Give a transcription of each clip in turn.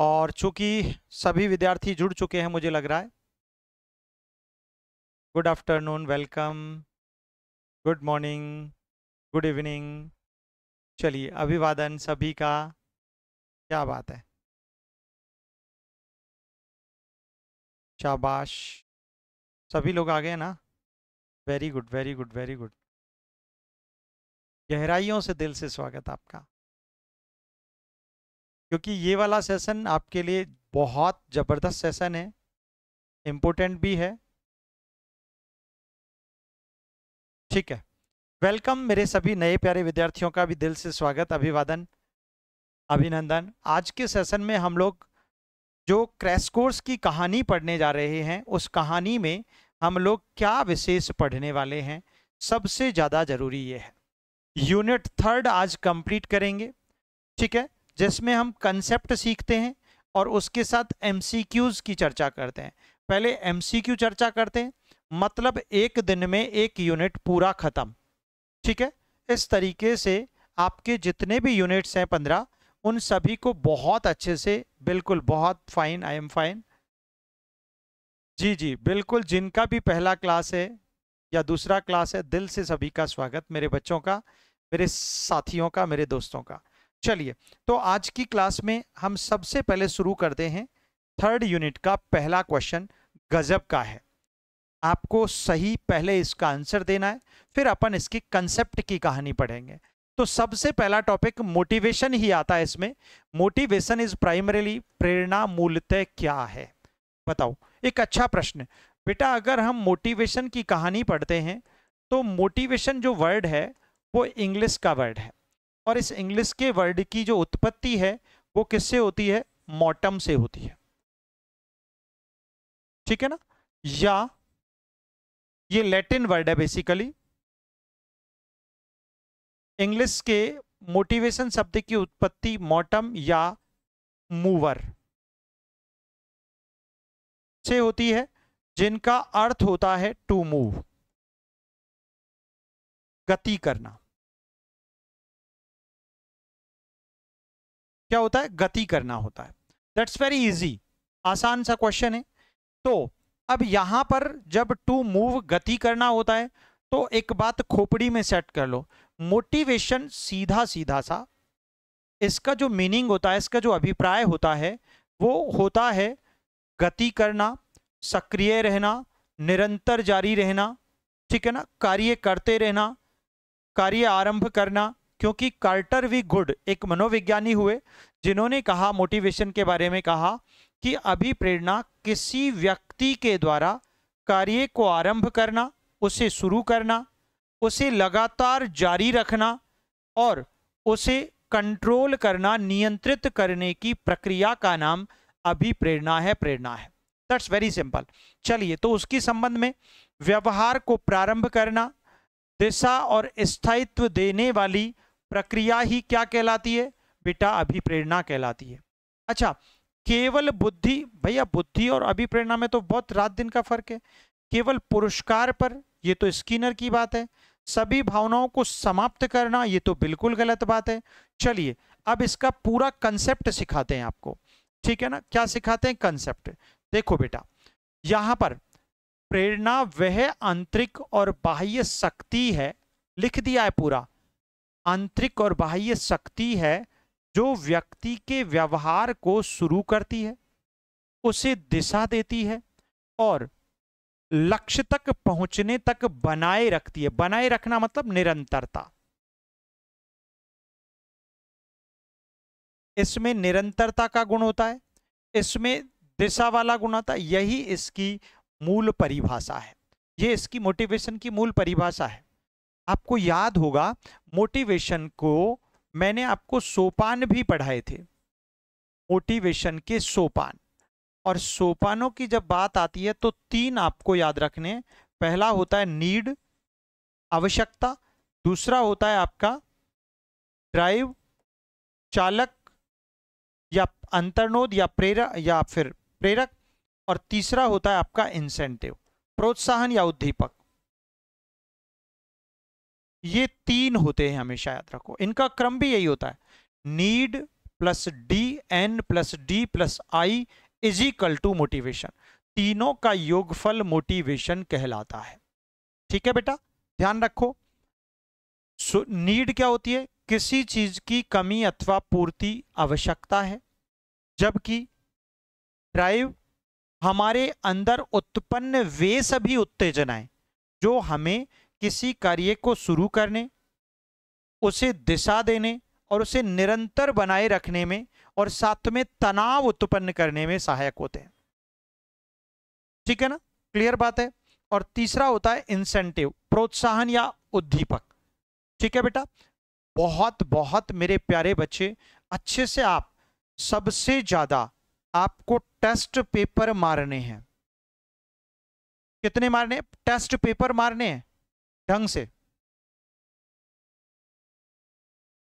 और चूंकि सभी विद्यार्थी जुड़ चुके हैं मुझे लग रहा है। Good afternoon, welcome, good morning, good evening. चलिए, अभिवादन सभी का। क्या बात है, शाबाश, सभी लोग आ गए ना। Very good, very good, very good. गहराइयों से दिल से स्वागत आपका, क्योंकि ये वाला सेशन आपके लिए बहुत ज़बरदस्त सेशन है, इम्पोर्टेंट भी है। ठीक है, वेलकम मेरे सभी नए प्यारे विद्यार्थियों का भी दिल से स्वागत, अभिवादन, अभिनंदन। आज के सेशन में हम लोग जो क्रैश कोर्स की कहानी पढ़ने जा रहे हैं, उस कहानी में हम लोग क्या विशेष पढ़ने वाले हैं, सबसे ज़्यादा जरूरी ये है। यूनिट 3 आज कंप्लीट करेंगे, ठीक है, जिसमें हम कंसेप्ट सीखते हैं और उसके साथ एमसीक्यूज की चर्चा करते हैं। पहले एमसीक्यू चर्चा करते हैं, मतलब एक दिन में एक यूनिट पूरा खत्म। ठीक है, इस तरीके से आपके जितने भी यूनिट्स हैं 15, उन सभी को बहुत अच्छे से, बिल्कुल बहुत फाइन, आई एम फाइन, जी जी बिल्कुल, जिनका भी पहला क्लास है या दूसरा क्लास है, दिल से सभी का स्वागत, मेरे बच्चों का, मेरे साथियों का, मेरे दोस्तों का। चलिए, तो आज की क्लास में हम सबसे पहले शुरू करते हैं। 3rd यूनिट का पहला क्वेश्चन गजब का है, आपको सही पहले इसका आंसर देना है, फिर अपन इसकी कंसेप्ट की कहानी पढ़ेंगे। तो सबसे पहला टॉपिक मोटिवेशन ही आता है इसमें। मोटिवेशन इज प्राइमरीली, प्रेरणा मूलतः क्या है, बताओ। एक अच्छा प्रश्न बेटा। अगर हम मोटिवेशन की कहानी पढ़ते हैं तो मोटिवेशन जो वर्ड है वो इंग्लिश का वर्ड है, और इस इंग्लिश के वर्ड की जो उत्पत्ति है वो किससे होती है, मोटम से होती है, ठीक है ना। या ये लैटिन वर्ड है बेसिकली। इंग्लिश के मोटिवेशन शब्द की उत्पत्ति मोटम या मूवर से होती है, जिनका अर्थ होता है टू मूव, गति करना। क्या होता है, गति करना होता है। दैट्स वेरी इजी, आसान सा क्वेश्चन है। तो अब यहां पर जब टू मूव, गति करना होता है, तो एक बात खोपड़ी में सेट कर लो। मोटिवेशन सीधा सीधा सा इसका जो मीनिंग होता है, इसका जो अभिप्राय होता है, वो होता है गति करना, सक्रिय रहना, निरंतर जारी रहना, ठीक है ना, कार्य करते रहना, कार्य आरंभ करना। क्योंकि कार्टर वी गुड एक मनोविज्ञानी हुए, जिन्होंने कहा, मोटिवेशन के बारे में कहा कि अभिप्रेरणा किसी व्यक्ति के द्वारा कार्य को आरंभ करना, उसे शुरू करना, उसे लगातार जारी रखना और उसे कंट्रोल करना, नियंत्रित करने की प्रक्रिया का नाम अभिप्रेरणा है, प्रेरणा है। That's very simple. चलिए, तो उसकी संबंध में व्यवहार को प्रारंभ करना, दिशा और स्थायित्व देने वाली प्रक्रिया ही क्या कहलाती है बेटा, अभिप्रेरणा कहलाती है। अच्छा, केवल बुद्धि, भैया बुद्धि और अभिप्रेरणा में तो बहुत रात दिन का फर्क है। केवल पुरस्कार पर, ये तो स्किनर की बात है। सभी भावनाओं को समाप्त करना, ये तो बिल्कुल गलत बात है। चलिए, अब इसका पूरा कंसेप्ट सिखाते हैं आपको, ठीक है ना। क्या सिखाते हैं, कंसेप्ट। देखो बेटा, यहां पर प्रेरणा वह आंतरिक और बाह्य शक्ति है, लिख दिया है पूरा, आंतरिक और बाह्य शक्ति है जो व्यक्ति के व्यवहार को शुरू करती है, उसे दिशा देती है और लक्ष्य तक पहुंचने तक बनाए रखती है। बनाए रखना मतलब निरंतरता, इसमें निरंतरता का गुण होता है, इसमें दिशा वाला गुण आता है। यही इसकी मूल परिभाषा है, ये इसकी मोटिवेशन की मूल परिभाषा है। आपको याद होगा, मोटिवेशन को मैंने आपको सोपान भी पढ़ाए थे, मोटिवेशन के सोपान। और सोपानों की जब बात आती है तो 3 आपको याद रखने। पहला होता है नीड, आवश्यकता। दूसरा होता है आपका ड्राइव, चालक या अंतर्नोद या प्रेरक या फिर प्रेरक। और तीसरा होता है आपका इंसेंटिव, प्रोत्साहन या उद्दीपक। ये 3 होते हैं, हमेशा याद रखो। इनका क्रम भी यही होता है, need, plus D N plus D plus I is equal to motivation. तीनों का योगफल मोटिवेशन कहलाता है। ठीक है बेटा, ध्यान रखो। नीड क्या होती है? किसी चीज की कमी अथवा पूर्ति आवश्यकता है, जबकि ड्राइव हमारे अंदर उत्पन्न वे सभी उत्तेजनाएं जो हमें किसी कार्य को शुरू करने, उसे दिशा देने और उसे निरंतर बनाए रखने में और साथ में तनाव उत्पन्न करने में सहायक होते हैं। ठीक है ना, क्लियर बात है। और तीसरा होता है इंसेंटिव, प्रोत्साहन या उद्दीपक। ठीक है बेटा, बहुत बहुत मेरे प्यारे बच्चे, अच्छे से आप, सबसे ज्यादा आपको टेस्ट पेपर मारने हैं। कितने मारने? टेस्ट पेपर मारने हैं ढंग से।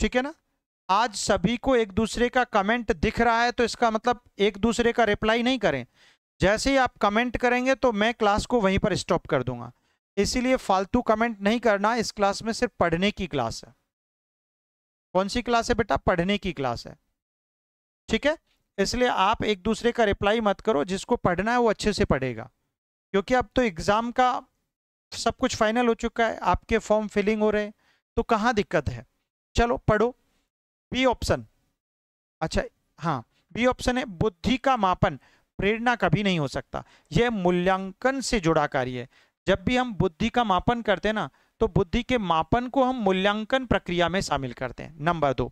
ठीक है ना, आज सभी को एक दूसरे का कमेंट दिख रहा है तो इसका मतलब एक दूसरे का रिप्लाई नहीं करें। जैसे ही आप कमेंट करेंगे तो मैं क्लास को वहीं पर स्टॉप कर दूंगा। इसीलिए फालतू कमेंट नहीं करना। इस क्लास में सिर्फ पढ़ने की क्लास है। कौन सी क्लास है बेटा? पढ़ने की क्लास है। ठीक है, इसलिए आप एक दूसरे का रिप्लाई मत करो। जिसको पढ़ना है वो अच्छे से पढ़ेगा, क्योंकि अब तो एग्जाम का सब कुछ फाइनल हो चुका है, आपके फॉर्म फिलिंग हो रहे हैं, तो कहाँ दिक्कत है। चलो पढ़ो। बी ऑप्शन, अच्छा हाँ, बी ऑप्शन है बुद्धि का मापन प्रेरणा कभी नहीं हो सकता। यह मूल्यांकन से जुड़ा कार्य है। जब भी हम बुद्धि का मापन करते हैं ना, तो बुद्धि के मापन को हम मूल्यांकन प्रक्रिया में शामिल करते हैं। नंबर 2,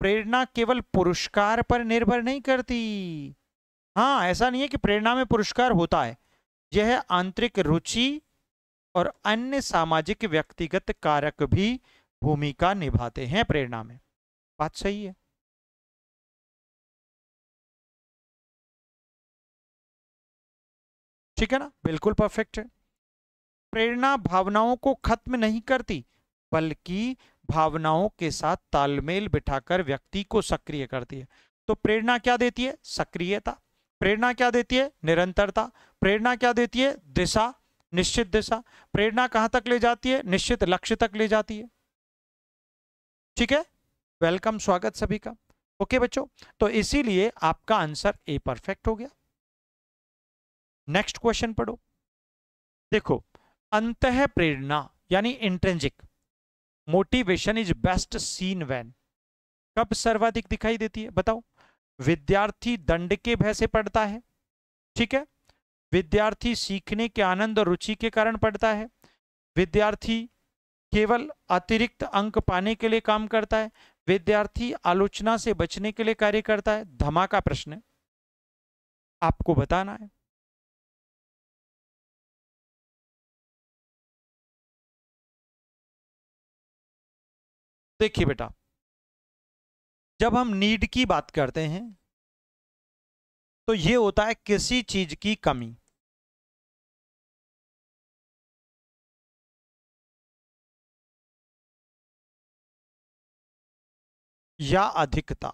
प्रेरणा केवल पुरस्कार पर निर्भर नहीं करती। हाँ, ऐसा नहीं है कि प्रेरणा में पुरस्कार होता है। यह आंतरिक रुचि और अन्य सामाजिक व्यक्तिगत कारक भी भूमिका निभाते हैं प्रेरणा में। बात सही है। ठीक है ना, बिल्कुल परफेक्ट है। प्रेरणा भावनाओं को खत्म नहीं करती, बल्कि भावनाओं के साथ तालमेल बिठाकर व्यक्ति को सक्रिय करती है। तो प्रेरणा क्या देती है? सक्रियता। प्रेरणा क्या देती है? निरंतरता। प्रेरणा क्या देती है? दिशा, निश्चित दिशा। प्रेरणा कहां तक ले जाती है? निश्चित लक्ष्य तक ले जाती है। ठीक है, वेलकम, स्वागत सभी का। ओके बच्चों, तो इसीलिए आपका आंसर ए परफेक्ट हो गया। नेक्स्ट क्वेश्चन पढ़ो। देखो, अंतः प्रेरणा यानी intrinsic motivation is best seen when, कब सर्वाधिक दिखाई देती है? बताओ। विद्यार्थी दंड के भय से पढ़ता है। ठीक है, विद्यार्थी सीखने के आनंद और रुचि के कारण पढ़ता है, विद्यार्थी केवल अतिरिक्त अंक पाने के लिए काम करता है, विद्यार्थी आलोचना से बचने के लिए कार्य करता है। धमाका प्रश्न है, आपको बताना है। देखिए बेटा, जब हम नीड की बात करते हैं तो यह होता है किसी चीज की कमी। या अधिकता।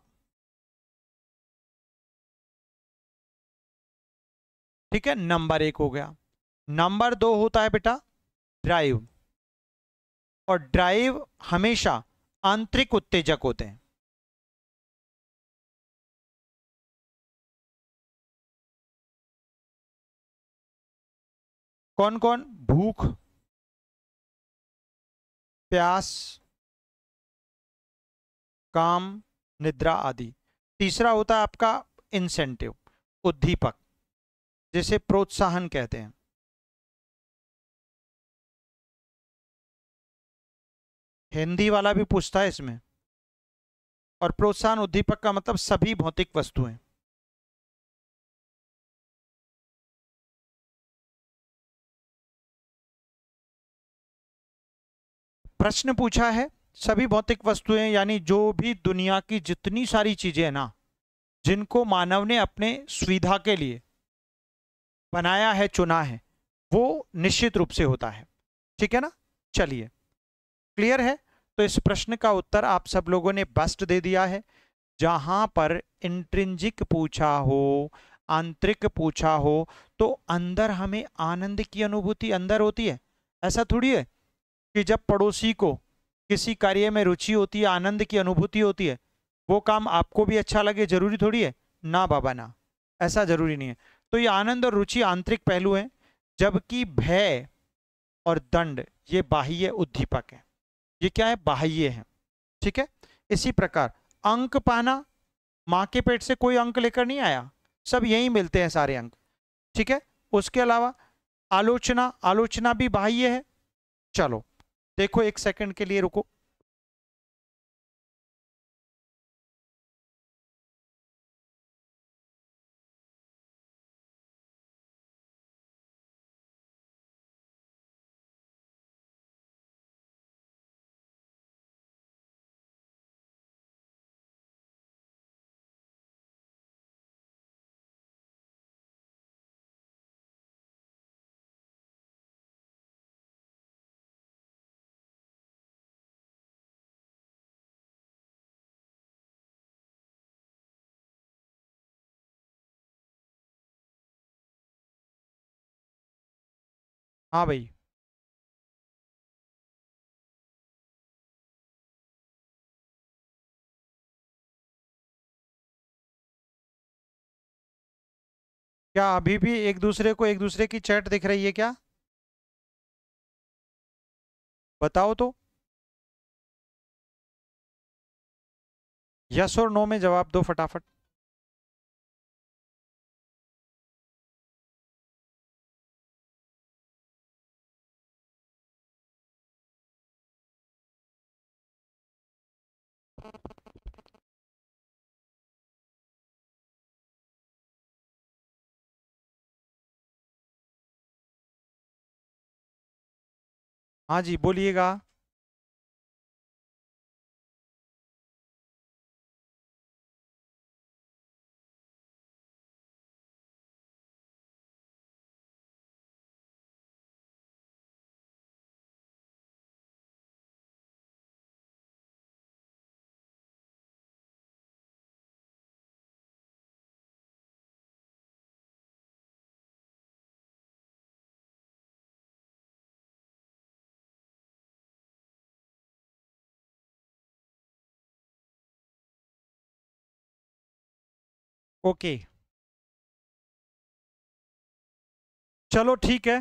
ठीक है, नंबर 1 हो गया। नंबर 2 होता है बेटा ड्राइव, और ड्राइव हमेशा आंतरिक उत्तेजक होते हैं। कौन कौन? भूख, प्यास, काम, निद्रा आदि। तीसरा होता है आपका इंसेंटिव, उद्दीपक, जिसे प्रोत्साहन कहते हैं। हिंदी वाला भी पूछता है इसमें। और प्रोत्साहन उद्दीपक का मतलब सभी भौतिक वस्तुएं। प्रश्न पूछा है सभी भौतिक वस्तुएं, यानी जो भी दुनिया की जितनी सारी चीजें हैं ना, जिनको मानव ने अपने सुविधा के लिए बनाया है, चुना है, वो निश्चित रूप से होता है। ठीक है ना, चलिए क्लियर है। तो इस प्रश्न का उत्तर आप सब लोगों ने बेस्ट दे दिया है। जहां पर इंट्रिंसिक पूछा हो, आंतरिक पूछा हो, तो अंदर हमें आनंद की अनुभूति अंदर होती है। ऐसा थोड़ी है कि जब पड़ोसी को किसी कार्य में रुचि होती है, आनंद की अनुभूति होती है, वो काम आपको भी अच्छा लगे जरूरी थोड़ी है ना बाबा ना, ऐसा जरूरी नहीं है। तो ये आनंद और रुचि आंतरिक पहलू है, जबकि भय और दंड ये बाह्य उद्दीपक है। ये क्या है, बाह्य है। ठीक है। इसी प्रकार अंक पाना, मां के पेट से कोई अंक लेकर नहीं आया, सब यहीं मिलते हैं सारे अंक। ठीक है। उसके अलावा आलोचना, आलोचना भी बाह्य है। चलो देखो एक सेकंड के लिए रुको। हाँ भाई। क्या अभी भी एक दूसरे को, एक दूसरे की चैट दिख रही है क्या? बताओ तो। यस और नो में जवाब दो फटाफट। हाँ जी बोलिएगा। ओके चलो ठीक है।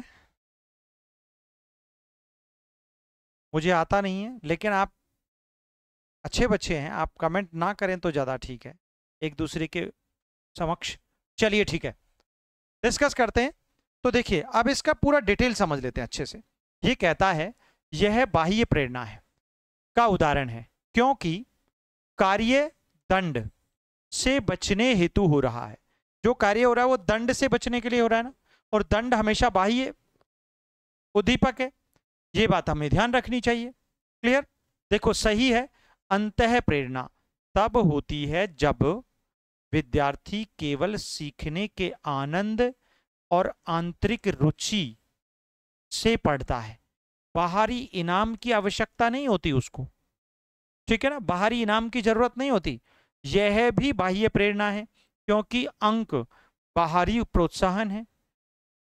मुझे आता नहीं है, लेकिन आप अच्छे बच्चे हैं, आप कमेंट ना करें तो ज़्यादा ठीक है एक दूसरे के समक्ष। चलिए ठीक है, डिस्कस करते हैं। तो देखिए अब इसका पूरा डिटेल समझ लेते हैं अच्छे से। ये कहता है यह बाह्य प्रेरणा है का उदाहरण है, क्योंकि कार्य दंड से बचने हेतु हो रहा है। जो कार्य हो रहा है वो दंड से बचने के लिए हो रहा है ना, और दंड हमेशा बाह्य उद्दीपक है। ये बात हमें ध्यान रखनी चाहिए। क्लियर? देखो सही है। अंतः प्रेरणा तब होती है जब विद्यार्थी केवल सीखने के आनंद और आंतरिक रुचि से पढ़ता है, बाहरी इनाम की आवश्यकता नहीं होती उसको। ठीक है ना, बाहरी इनाम की जरूरत नहीं होती। यह भी बाह्य प्रेरणा है, क्योंकि अंक बाहरी प्रोत्साहन है।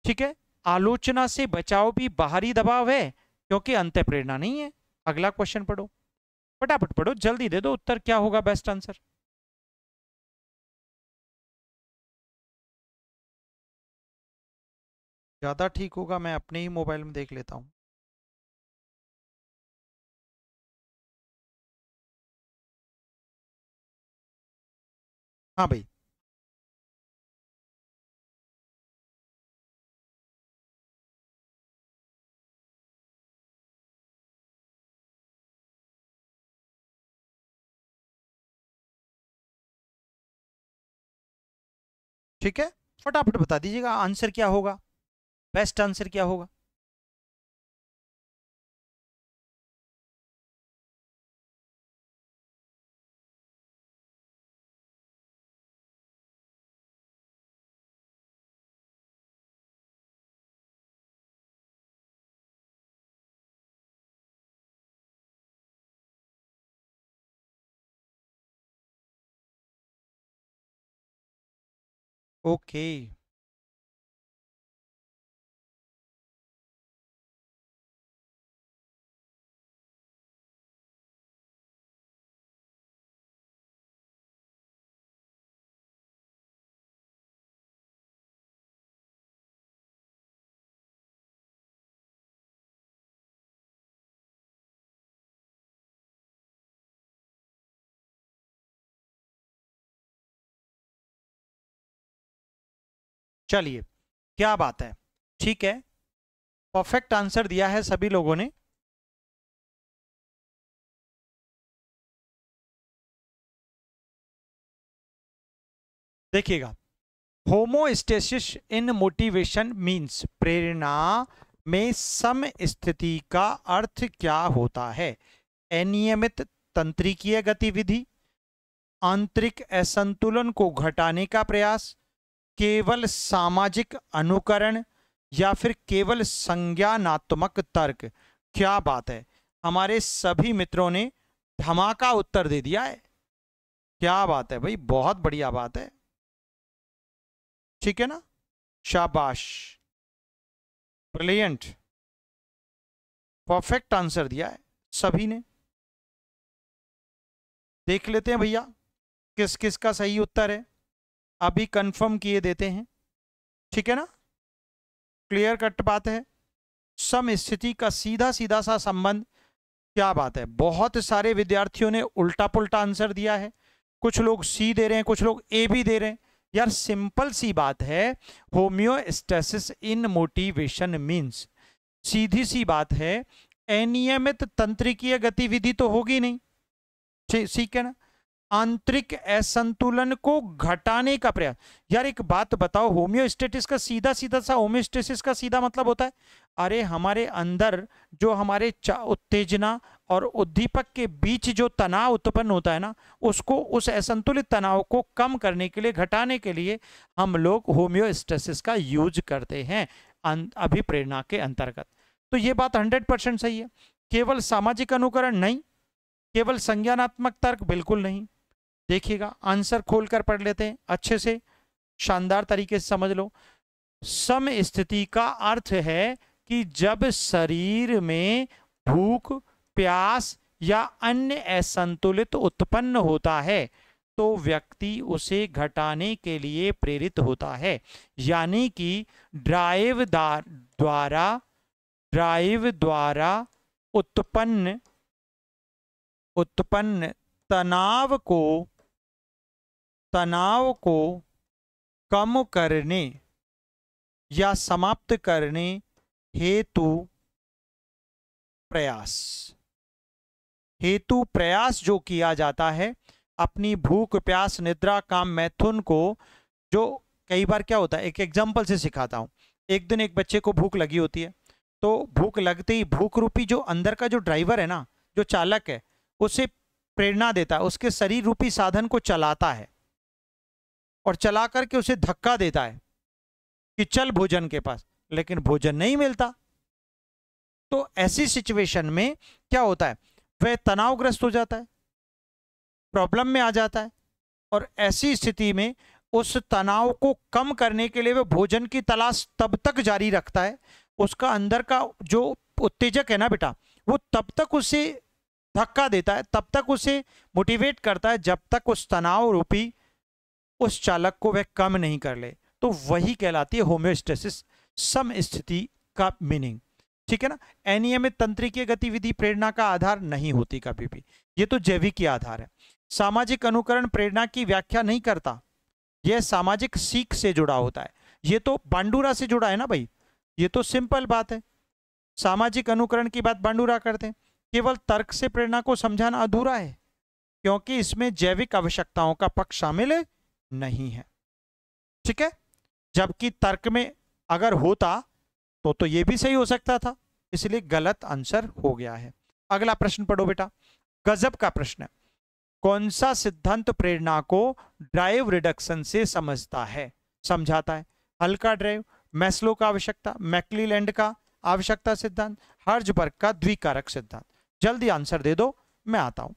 ठीक है। आलोचना से बचाव भी बाहरी दबाव है, क्योंकि अंत प्रेरणा नहीं है। अगला क्वेश्चन पढ़ो, फटाफट पढ़ो, जल्दी दे दो उत्तर, क्या होगा बेस्ट आंसर? ज्यादा ठीक होगा, मैं अपने ही मोबाइल में देख लेता हूँ। हाँ भाई। ठीक है, फटाफट बता दीजिएगा आंसर क्या होगा, बेस्ट आंसर क्या होगा। ओके। चलिए, क्या बात है, ठीक है, परफेक्ट आंसर दिया है सभी लोगों ने। देखिएगा, होमोस्टेसिस इन मोटिवेशन मीन्स प्रेरणा में सम स्थिति का अर्थ क्या होता है? अनियमित तंत्रिकीय गतिविधि, आंतरिक असंतुलन को घटाने का प्रयास, केवल सामाजिक अनुकरण, या फिर केवल संज्ञानात्मक तर्क। क्या बात है, हमारे सभी मित्रों ने धमाका उत्तर दे दिया है। क्या बात है भाई, बहुत बढ़िया बात है, ठीक है ना, शाबाश, ब्रिलियंट, परफेक्ट आंसर दिया है सभी ने। देख लेते हैं भैया किस किस का सही उत्तर है, अभी कंफर्म किए देते हैं, ठीक है ना, क्लियर कट बात है। सम स्थिति का सीधा सीधा सा संबंध। क्या बात है, बहुत सारे विद्यार्थियों ने उल्टा पुल्टा आंसर दिया है, कुछ लोग सी दे रहे हैं, कुछ लोग ए भी दे रहे हैं। यार सिंपल सी बात है, होम्योस्टेसिस इन मोटिवेशन मीन्स, सीधी सी बात है, अनियमित तंत्रिकीय गतिविधि तो होगी नहीं, ठीक है ना, आंतरिक असंतुलन को घटाने का प्रयास। यार एक बात बताओ, होम्योस्टेसिस का सीधा सीधा सा, होम्योस्टेसिस का सीधा मतलब होता है, अरे हमारे अंदर जो हमारे उत्तेजना और उद्दीपक के बीच जो तनाव उत्पन्न होता है ना, उसको, उस असंतुलित तनाव को कम करने के लिए, घटाने के लिए हम लोग होम्योस्टेसिस का यूज करते हैं अभिप्रेरणा के अंतर्गत। तो ये बात 100% सही है। केवल सामाजिक अनुकरण नहीं, केवल संज्ञानात्मक तर्क बिल्कुल नहीं। देखिएगा, आंसर खोलकर पढ़ लेते हैं अच्छे से, शानदार तरीके से समझ लो। सम स्थिति का अर्थ है कि जब शरीर में भूख, प्यास या अन्य असंतुलित उत्पन्न होता है तो व्यक्ति उसे घटाने के लिए प्रेरित होता है, यानी कि ड्राइव द्वारा उत्पन्न उत्पन्न तनाव को कम करने या समाप्त करने हेतु प्रयास जो किया जाता है, अपनी भूख, प्यास, निद्रा, काम, मैथुन को, जो कई बार क्या होता है, एक एग्जांपल से सिखाता हूं। एक दिन एक बच्चे को भूख लगी होती है, तो भूख लगते ही भूख रूपी जो अंदर का जो ड्राइवर है ना, जो चालक है, उसे प्रेरणा देता है, उसके शरीर रूपी साधन को चलाता है और चला करके उसे धक्का देता है कि चल भोजन के पास, लेकिन भोजन नहीं मिलता। तो ऐसी सिचुएशन में क्या होता है, वह तनावग्रस्त हो जाता है, प्रॉब्लम में आ जाता है, और ऐसी स्थिति में उस तनाव को कम करने के लिए वह भोजन की तलाश तब तक जारी रखता है, उसका अंदर का जो उत्तेजक है ना बेटा, वो तब तक उसे धक्का देता है, तब तक उसे मोटिवेट करता है, जब तक उस तनाव रूपी उस चालक को वह कम नहीं कर ले। तो वही कहलाती है होम्योस्टेसिस, सम स्थिति का मीनिंग, ठीक है ना। अनियमित तंत्रिकीय गतिविधि प्रेरणा का आधार नहीं होती कभी भी, ये तो जैविक आधार है। सामाजिक अनुकरण प्रेरणा की व्याख्या नहीं करता, यह सामाजिक सीख से जुड़ा होता है। ये तो बांडुरा से जुड़ा है ना भाई, ये तो सिंपल बात है। सामाजिक अनुकरण की बात बांडुरा करते हैं। केवल तर्क से प्रेरणा को समझाना अधूरा है, क्योंकि इसमें जैविक आवश्यकताओं का पक्ष शामिल नहीं है, ठीक है। जबकि तर्क में अगर होता तो ये भी सही हो सकता था, इसलिए गलत आंसर हो गया है। अगला प्रश्न पढ़ो बेटा, गजब का प्रश्न है। कौन सा सिद्धांत प्रेरणा को ड्राइव रिडक्शन से समझाता है? हल्का ड्राइव, मैस्लो का आवश्यकता, मैक्लीलैंड का आवश्यकता सिद्धांत, हर्जबर्ग का द्विकारक सिद्धांत। जल्दी आंसर दे दो, मैं आता हूं।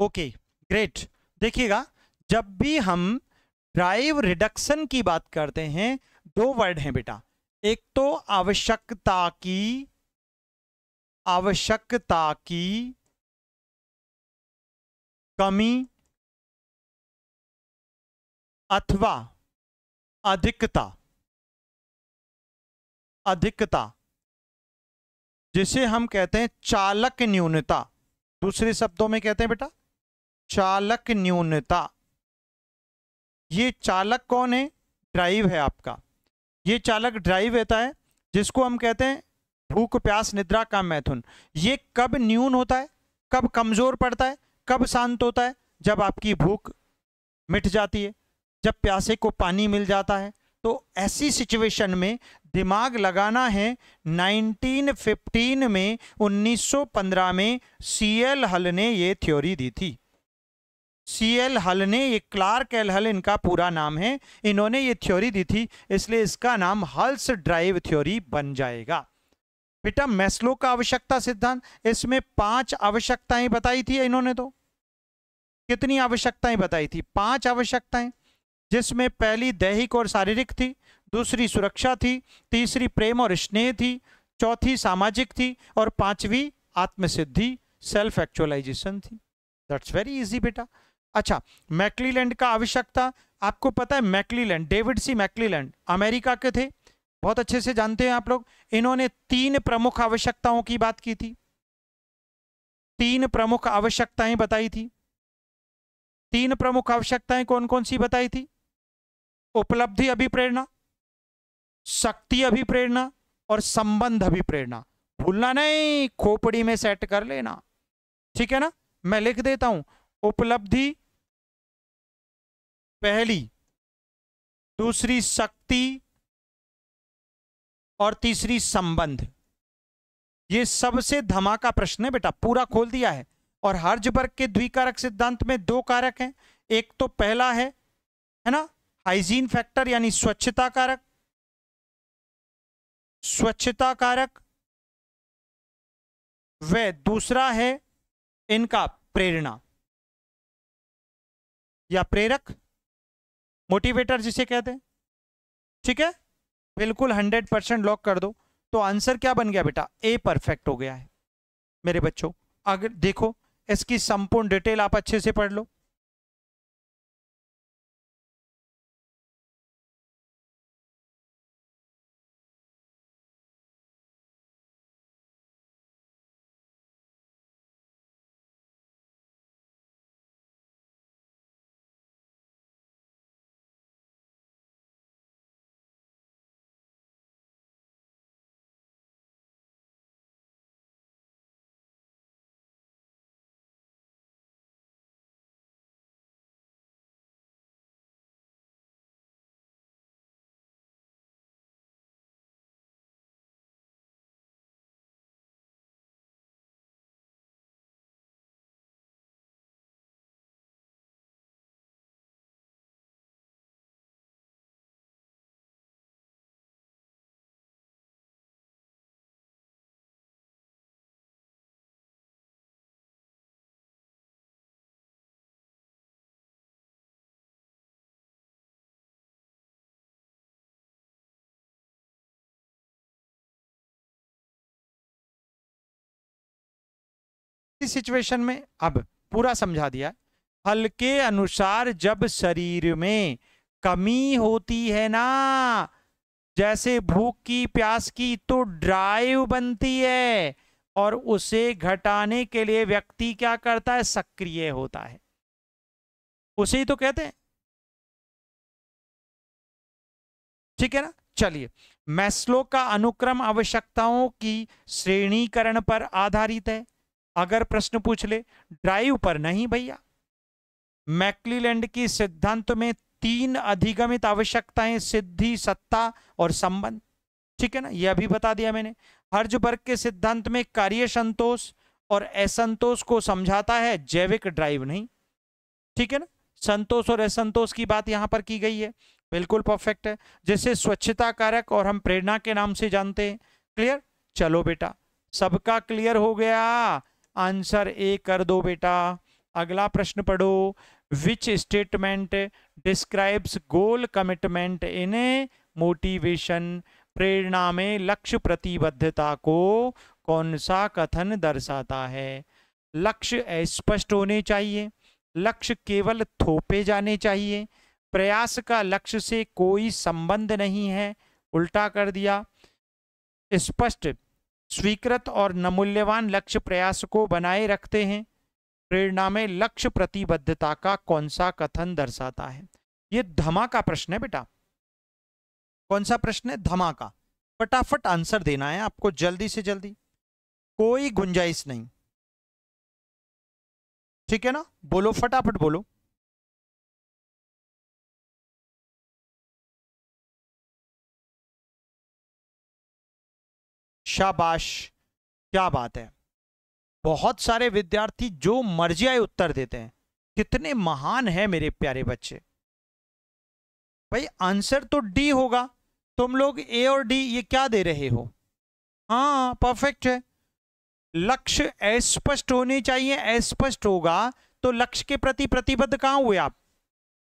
Okay great. देखिएगा, जब भी हम ड्राइव रिडक्शन की बात करते हैं, दो वर्ड हैं बेटा। एक तो आवश्यकता की कमी अथवा अधिकता, जिसे हम कहते हैं चालक न्यूनता। दूसरे शब्दों में कहते हैं बेटा चालक न्यूनता। ये चालक कौन है? ड्राइव है आपका। ये चालक ड्राइव रहता है, जिसको हम कहते हैं भूख प्यास निद्रा काम मैथुन। ये कब न्यून होता है, कब कमजोर पड़ता है, कब शांत होता है? जब आपकी भूख मिट जाती है, जब प्यासे को पानी मिल जाता है। तो ऐसी सिचुएशन में दिमाग लगाना है। 1915 में 1915 में सीएल हल ने ये थ्योरी दी थी। सीएल हल ने, ये क्लार्क एल हल इनका पूरा नाम है, इन्होंने ये थ्योरी दी थी, इसलिए इसका नाम हल्स ड्राइव थ्योरी बन जाएगा। बेटा मैस्लो का आवश्यकता सिद्धांत, इसमें 5 आवश्यकताएं बताई थी इन्होंने। तो कितनी आवश्यकताएं बताई थी? 5 आवश्यकताएं, जिसमें पहली दैहिक और शारीरिक थी, दूसरी सुरक्षा थी, तीसरी प्रेम और स्नेह थी, चौथी सामाजिक थी, और 5वीं आत्मसिद्धि सेल्फ एक्चुअलाइजेशन थी। दैट्स वेरी इजी बेटा। अच्छा, मैक्लीलैंड का आवश्यकता, आपको पता है मैक्लीलैंड, डेविड सी मैक्लीलैंड अमेरिका के थे, बहुत अच्छे से जानते हैं आप लोग। इन्होंने 3 प्रमुख आवश्यकताओं की बात की थी, 3 प्रमुख आवश्यकताएं बताई थी। 3 प्रमुख आवश्यकताएं कौन कौन सी बताई थी? उपलब्धि अभिप्रेरणा, शक्ति अभिप्रेरणा और संबंध अभिप्रेरणा। भूलना नहीं, खोपड़ी में सेट कर लेना, ठीक है ना? मैं लिख देता हूं, उपलब्धि पहली, दूसरी शक्ति और तीसरी संबंध। ये सबसे धमाका प्रश्न है बेटा, पूरा खोल दिया है। और हर्ज़बर्ग के द्विकारक सिद्धांत में 2 कारक हैं। एक तो पहला है ना हाइजीन फैक्टर, यानी स्वच्छता कारक, व दूसरा है इनका प्रेरणा या प्रेरक, मोटिवेटर जिसे कहते हैं। ठीक है, बिल्कुल 100% लॉक कर दो। तो आंसर क्या बन गया बेटा? ए परफेक्ट हो गया है मेरे बच्चों। अगर देखो इसकी संपूर्ण डिटेल आप अच्छे से पढ़ लो। इस सिचुएशन में अब पूरा समझा दिया। हल के अनुसार जब शरीर में कमी होती है ना, जैसे भूख की प्यास की, तो ड्राइव बनती है और उसे घटाने के लिए व्यक्ति क्या करता है? सक्रिय होता है। उसे ही तो कहते हैं, ठीक है ना? चलिए, मैस्लो का अनुक्रम आवश्यकताओं की श्रेणीकरण पर आधारित है। अगर प्रश्न पूछ ले, ड्राइव पर नहीं भैया। मैक्लीलैंड की सिद्धांत में 3 अधिगमित आवश्यकताएं, सिद्धि, सत्ता और संबंध। ठीक है ना, यह भी बता दिया मैंने। हर्ज़बर्ग के सिद्धांत में कार्य संतोष और असंतोष को समझाता है, जैविक ड्राइव नहीं। ठीक है ना, संतोष और असंतोष की बात यहां पर की गई है, बिल्कुल परफेक्ट है। जैसे स्वच्छता कारक और हम प्रेरणा के नाम से जानते हैं। क्लियर? चलो बेटा, सबका क्लियर हो गया? आंसर ए कर दो बेटा। अगला प्रश्न पढ़ो, which statement describes goal commitment in motivation, प्रेरणा में लक्ष्य प्रतिबद्धता को कौन सा कथन दर्शाता है? लक्ष्य अस्पष्ट होने चाहिए, लक्ष्य केवल थोपे जाने चाहिए, प्रयास का लक्ष्य से कोई संबंध नहीं है, उल्टा कर दिया, स्पष्ट स्वीकृत और नमूल्यवान लक्ष्य प्रयास को बनाए रखते हैं, प्रेरणा में लक्ष्य प्रतिबद्धता का कौन सा कथन दर्शाता है? ये धमाका प्रश्न है बेटा। कौन सा प्रश्न है? धमाका। फटाफट आंसर देना है आपको, जल्दी से जल्दी, कोई गुंजाइश नहीं, ठीक है ना? बोलो, फटाफट बोलो। शाबाश, क्या बात है। बहुत सारे विद्यार्थी जो मर्जी आए उत्तर देते हैं, कितने महान है मेरे प्यारे बच्चे। भाई आंसर तो डी होगा, तुम लोग ए और डी ये क्या दे रहे हो? हाँ परफेक्ट है। लक्ष्य अस्पष्ट होने चाहिए, अस्पष्ट होगा तो लक्ष्य के प्रति प्रतिबद्ध कहां हुए आप?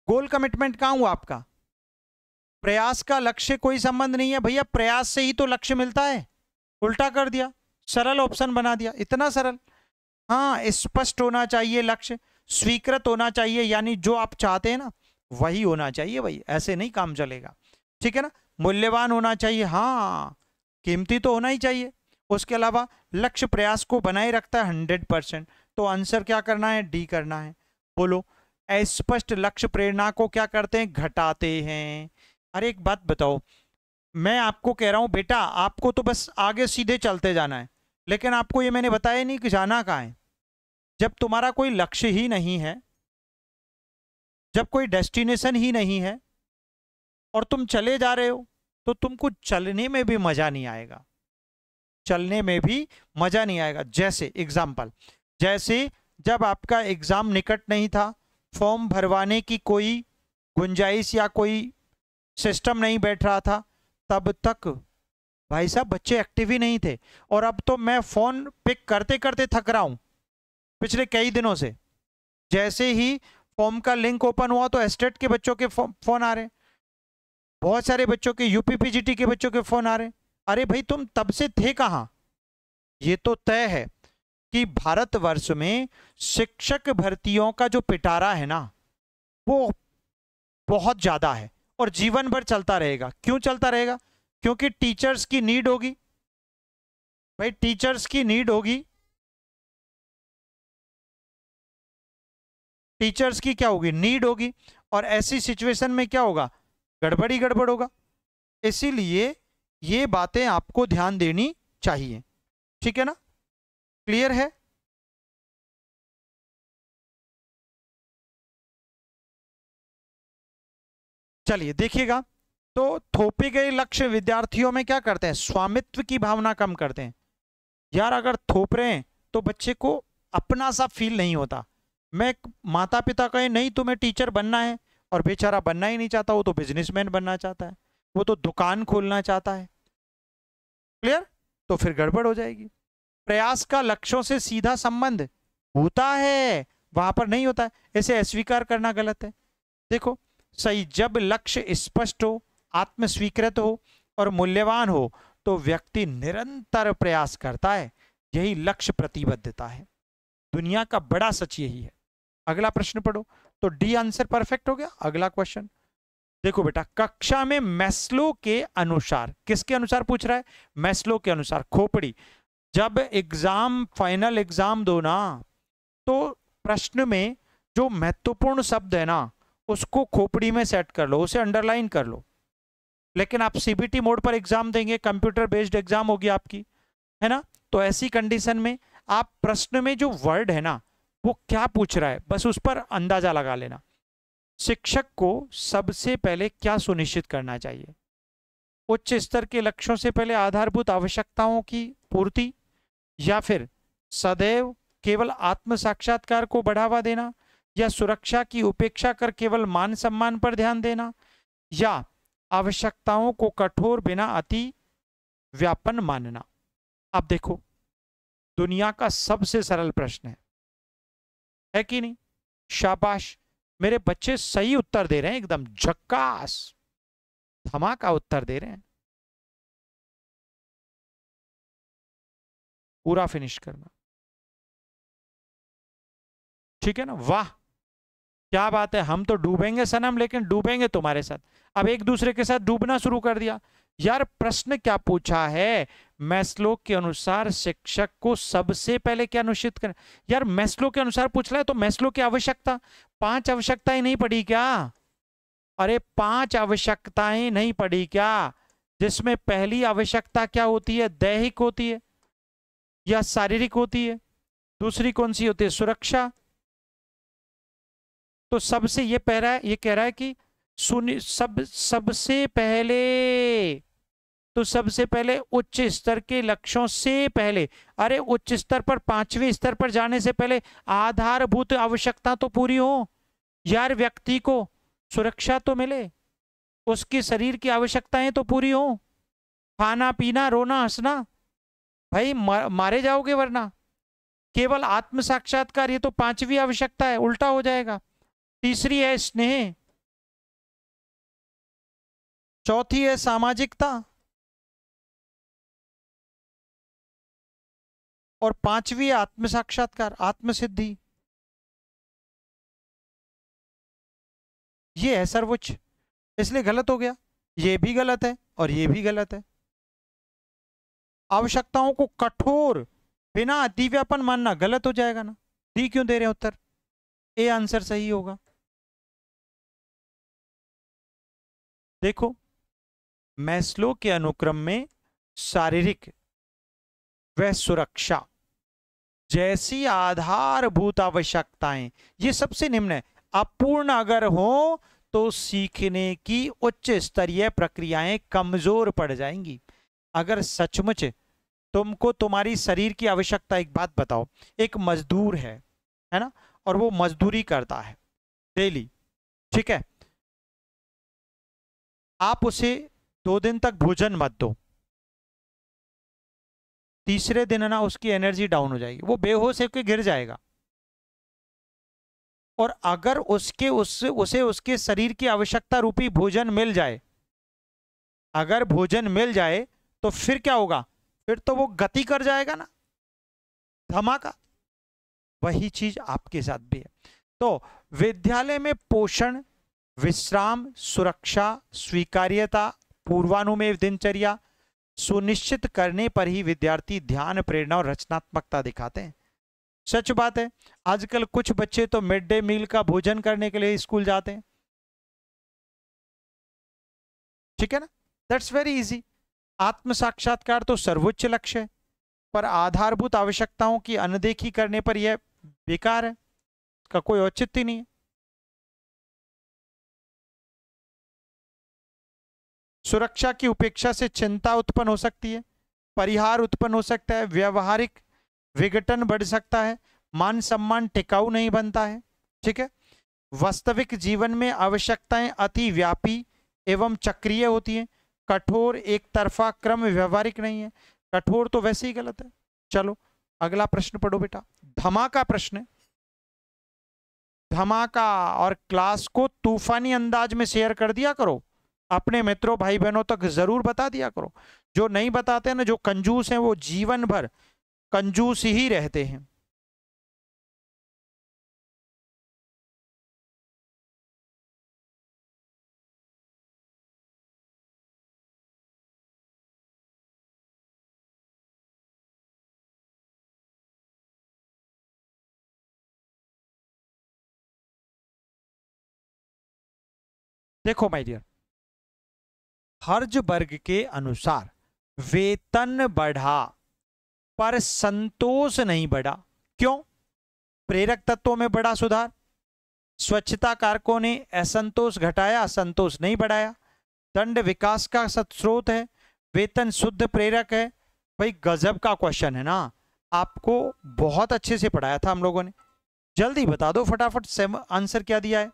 गोल कमिटमेंट कहां हुआ आपका? प्रयास का लक्ष्य कोई संबंध नहीं है भैया, प्रयास से ही तो लक्ष्य मिलता है, उल्टा कर दिया, सरल ऑप्शन बना दिया, इतना सरल। हाँ स्पष्ट होना चाहिए लक्ष्य, स्वीकृत होना चाहिए, यानी जो आप चाहते हैं ना वही होना चाहिए भाई, ऐसे नहीं काम चलेगा, ठीक है ना? मूल्यवान होना चाहिए, हाँ कीमती तो होना ही चाहिए। उसके अलावा लक्ष्य प्रयास को बनाए रखता है 100%, तो आंसर क्या करना है? डी करना है। बोलो, अस्पष्ट लक्ष्य प्रेरणा को क्या करते हैं? घटाते हैं। अरे एक बात बताओ, मैं आपको कह रहा हूं बेटा आपको तो बस आगे सीधे चलते जाना है, लेकिन आपको ये मैंने बताया नहीं कि जाना कहाँ है। जब तुम्हारा कोई लक्ष्य ही नहीं है, जब कोई डेस्टिनेशन ही नहीं है और तुम चले जा रहे हो, तो तुमको चलने में भी मजा नहीं आएगा, चलने में भी मजा नहीं आएगा। जैसे एग्जाम्पल, जैसे जब आपका एग्जाम निकट नहीं था, फॉर्म भरवाने की कोई गुंजाइश या कोई सिस्टम नहीं बैठ रहा था, तब तक भाई साहब बच्चे एक्टिव ही नहीं थे। और अब तो मैं फोन पिक करते करते थक रहा हूं पिछले कई दिनों से। जैसे ही फॉर्म का लिंक ओपन हुआ तो एस्टेट के बच्चों के फोन आ रहे, बहुत सारे बच्चों के, यूपी पीजीटी के बच्चों के फोन आ रहे। अरे भाई तुम तब से थे कहां? ये तो तय है कि भारतवर्ष में शिक्षक भर्तियों का जो पिटारा है ना वो बहुत ज्यादा है और जीवन भर चलता रहेगा। क्यों चलता रहेगा? क्योंकि टीचर्स की नीड होगी भाई, टीचर्स की नीड होगी। टीचर्स की क्या होगी? नीड होगी। और ऐसी सिचुएशन में क्या होगा? गड़बड़ी गड़बड़ होगा। इसीलिए ये बातें आपको ध्यान देनी चाहिए, ठीक है ना? क्लियर है? चलिए देखिएगा, तो थोपे गए लक्ष्य विद्यार्थियों में क्या करते हैं? स्वामित्व की भावना कम करते हैं। यार अगर थोप रहे हैं तो बच्चे को अपना सा फील नहीं होता। मैं माता पिता कहे नहीं तुम्हें टीचर बनना है, और बेचारा बनना ही नहीं चाहता, वो तो बिजनेसमैन बनना चाहता है, वो तो दुकान खोलना चाहता है। क्लियर? तो फिर गड़बड़ हो जाएगी। प्रयास का लक्ष्यों से सीधा संबंध होता है, वहां पर नहीं होता है, इसे अस्वीकार करना गलत है। देखो सही, जब लक्ष्य स्पष्ट हो, आत्मस्वीकृत हो और मूल्यवान हो तो व्यक्ति निरंतर प्रयास करता है, यही लक्ष्य प्रतिबद्धता है। दुनिया का बड़ा सच यही है। अगला प्रश्न पढ़ो। तो डी आंसर परफेक्ट हो गया। अगला क्वेश्चन देखो बेटा, कक्षा में मैस्लो के अनुसार, किसके अनुसार पूछ रहा है? मैस्लो के अनुसार। खोपड़ी, जब एग्जाम फाइनल एग्जाम दो ना, तो प्रश्न में जो महत्वपूर्ण शब्द है ना उसको खोपड़ी में सेट कर लो, उसे अंडरलाइन कर लो। लेकिन आप सीबीटी मोड पर एग्जाम देंगे, कंप्यूटर बेस्ड एग्जाम होगी आपकी, है ना? तो ऐसी कंडीशन में आप प्रश्न में जो वर्ड है ना वो क्या पूछ रहा है बस उस पर अंदाजा लगा लेना। शिक्षक को सबसे पहले क्या सुनिश्चित करना चाहिए? उच्च स्तर के लक्ष्यों से पहले आधारभूत आवश्यकताओं की पूर्ति, या फिर सदैव केवल आत्म साक्षात्कार को बढ़ावा देना, या सुरक्षा की उपेक्षा कर केवल मान सम्मान पर ध्यान देना, या आवश्यकताओं को कठोर बिना अति व्यापन मानना? अब देखो, दुनिया का सबसे सरल प्रश्न है, है कि नहीं? शाबाश, मेरे बच्चे सही उत्तर दे रहे हैं, एकदम झक्कास, धमाका उत्तर दे रहे हैं। पूरा फिनिश करना, ठीक है ना? वाह, क्या बात है, हम तो डूबेंगे सनम, लेकिन डूबेंगे तुम्हारे साथ। अब एक दूसरे के साथ डूबना शुरू कर दिया। यार प्रश्न क्या पूछा है? मैस्लो के अनुसार शिक्षक को सबसे पहले क्या निश्चित करें? यार मैस्लो के अनुसार पूछ रहा है, तो मैस्लो की आवश्यकता, 5 आवश्यकताएं नहीं पढ़ी क्या? अरे 5 आवश्यकताएं नहीं पढ़ी क्या? जिसमें पहली आवश्यकता क्या होती है? दैहिक होती है या शारीरिक होती है? दूसरी कौन सी होती है? सुरक्षा। तो सबसे ये कह रहा है, ये कह रहा है कि सबसे पहले, तो सबसे पहले उच्च स्तर के लक्ष्यों से पहले, अरे उच्च स्तर पर, 5वें स्तर पर जाने से पहले आधारभूत आवश्यकता तो पूरी हो यार। व्यक्ति को सुरक्षा तो मिले, उसके शरीर की आवश्यकताएं तो पूरी हो, खाना पीना रोना हंसना, भाई मारे जाओगे वरना। केवल आत्म साक्षात्कार, ये तो 5वीं आवश्यकता है, उल्टा हो जाएगा। तीसरी है स्नेह, चौथी है सामाजिकता, और 5वीं आत्म साक्षात्कार, आत्मसिद्धि। ये है सर्वोच्च, इसलिए गलत हो गया। ये भी गलत है और ये भी गलत है। आवश्यकताओं को कठोर बिना अतिव्यापन मानना गलत हो जाएगा ना। डी क्यों दे रहे हैं उत्तर? ए आंसर सही होगा। देखो, मैस्लो के अनुक्रम में शारीरिक व सुरक्षा जैसी आधारभूत आवश्यकताएं, ये सबसे निम्न है, अपूर्ण अगर हो तो सीखने की उच्च स्तरीय प्रक्रियाएं कमजोर पड़ जाएंगी। अगर सचमुच तुमको तुम्हारी शरीर की आवश्यकता, एक बात बताओ, एक मजदूर है ना, और वो मजदूरी करता है डेली, ठीक है, आप उसे 2 दिन तक भोजन मत दो, तीसरे दिन है ना उसकी एनर्जी डाउन हो जाएगी, वो बेहोश होकर गिर जाएगा। और अगर उसे उसके शरीर की आवश्यकता रूपी भोजन मिल जाए, अगर भोजन मिल जाए तो फिर क्या होगा? फिर तो वो गति कर जाएगा ना, धमाका। वही चीज आपके साथ भी है। तो विद्यालय में पोषण, विश्राम, सुरक्षा, स्वीकार्यता, पूर्वानुमेय दिनचर्या सुनिश्चित करने पर ही विद्यार्थी ध्यान, प्रेरणा और रचनात्मकता दिखाते हैं। सच बात है, आजकल कुछ बच्चे तो मिड डे मील का भोजन करने के लिए स्कूल जाते हैं, ठीक है ना? That's very easy. आत्म साक्षात्कार तो सर्वोच्च लक्ष्य है, पर आधारभूत आवश्यकताओं की अनदेखी करने पर यह बेकार है, इसका कोई औचित्य नहीं है। सुरक्षा की उपेक्षा से चिंता उत्पन्न हो सकती है, परिहार उत्पन्न हो सकता है, व्यवहारिक विघटन बढ़ सकता है, मान सम्मान टिकाऊ नहीं बनता है, ठीक है। वास्तविक जीवन में आवश्यकताएं अति व्यापी एवं चक्रीय होती हैं, कठोर एक तरफा क्रम व्यवहारिक नहीं है। कठोर तो वैसे ही गलत है। चलो अगला प्रश्न पढ़ो बेटा, धमाका प्रश्न है, धमाका। और क्लास को तूफानी अंदाज में शेयर कर दिया करो, अपने मित्रों भाई बहनों तक जरूर बता दिया करो। जो नहीं बताते ना, जो कंजूस हैं, वो जीवन भर कंजूस ही रहते हैं। देखो माय डियर, हर्ज वर्ग के अनुसार वेतन बढ़ा पर संतोष नहीं बढ़ा। क्यों? प्रेरक तत्वों में बड़ा सुधार, स्वच्छता कारकों ने असंतोष घटाया, असंतोष नहीं बढ़ाया, दंड विकास का स्रोत है, वेतन शुद्ध प्रेरक है। भाई गजब का क्वेश्चन है ना, आपको बहुत अच्छे से पढ़ाया था हम लोगों ने। जल्दी बता दो फटाफट आंसर क्या दिया है।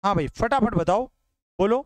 हाँ भाई फटाफट बताओ, बोलो।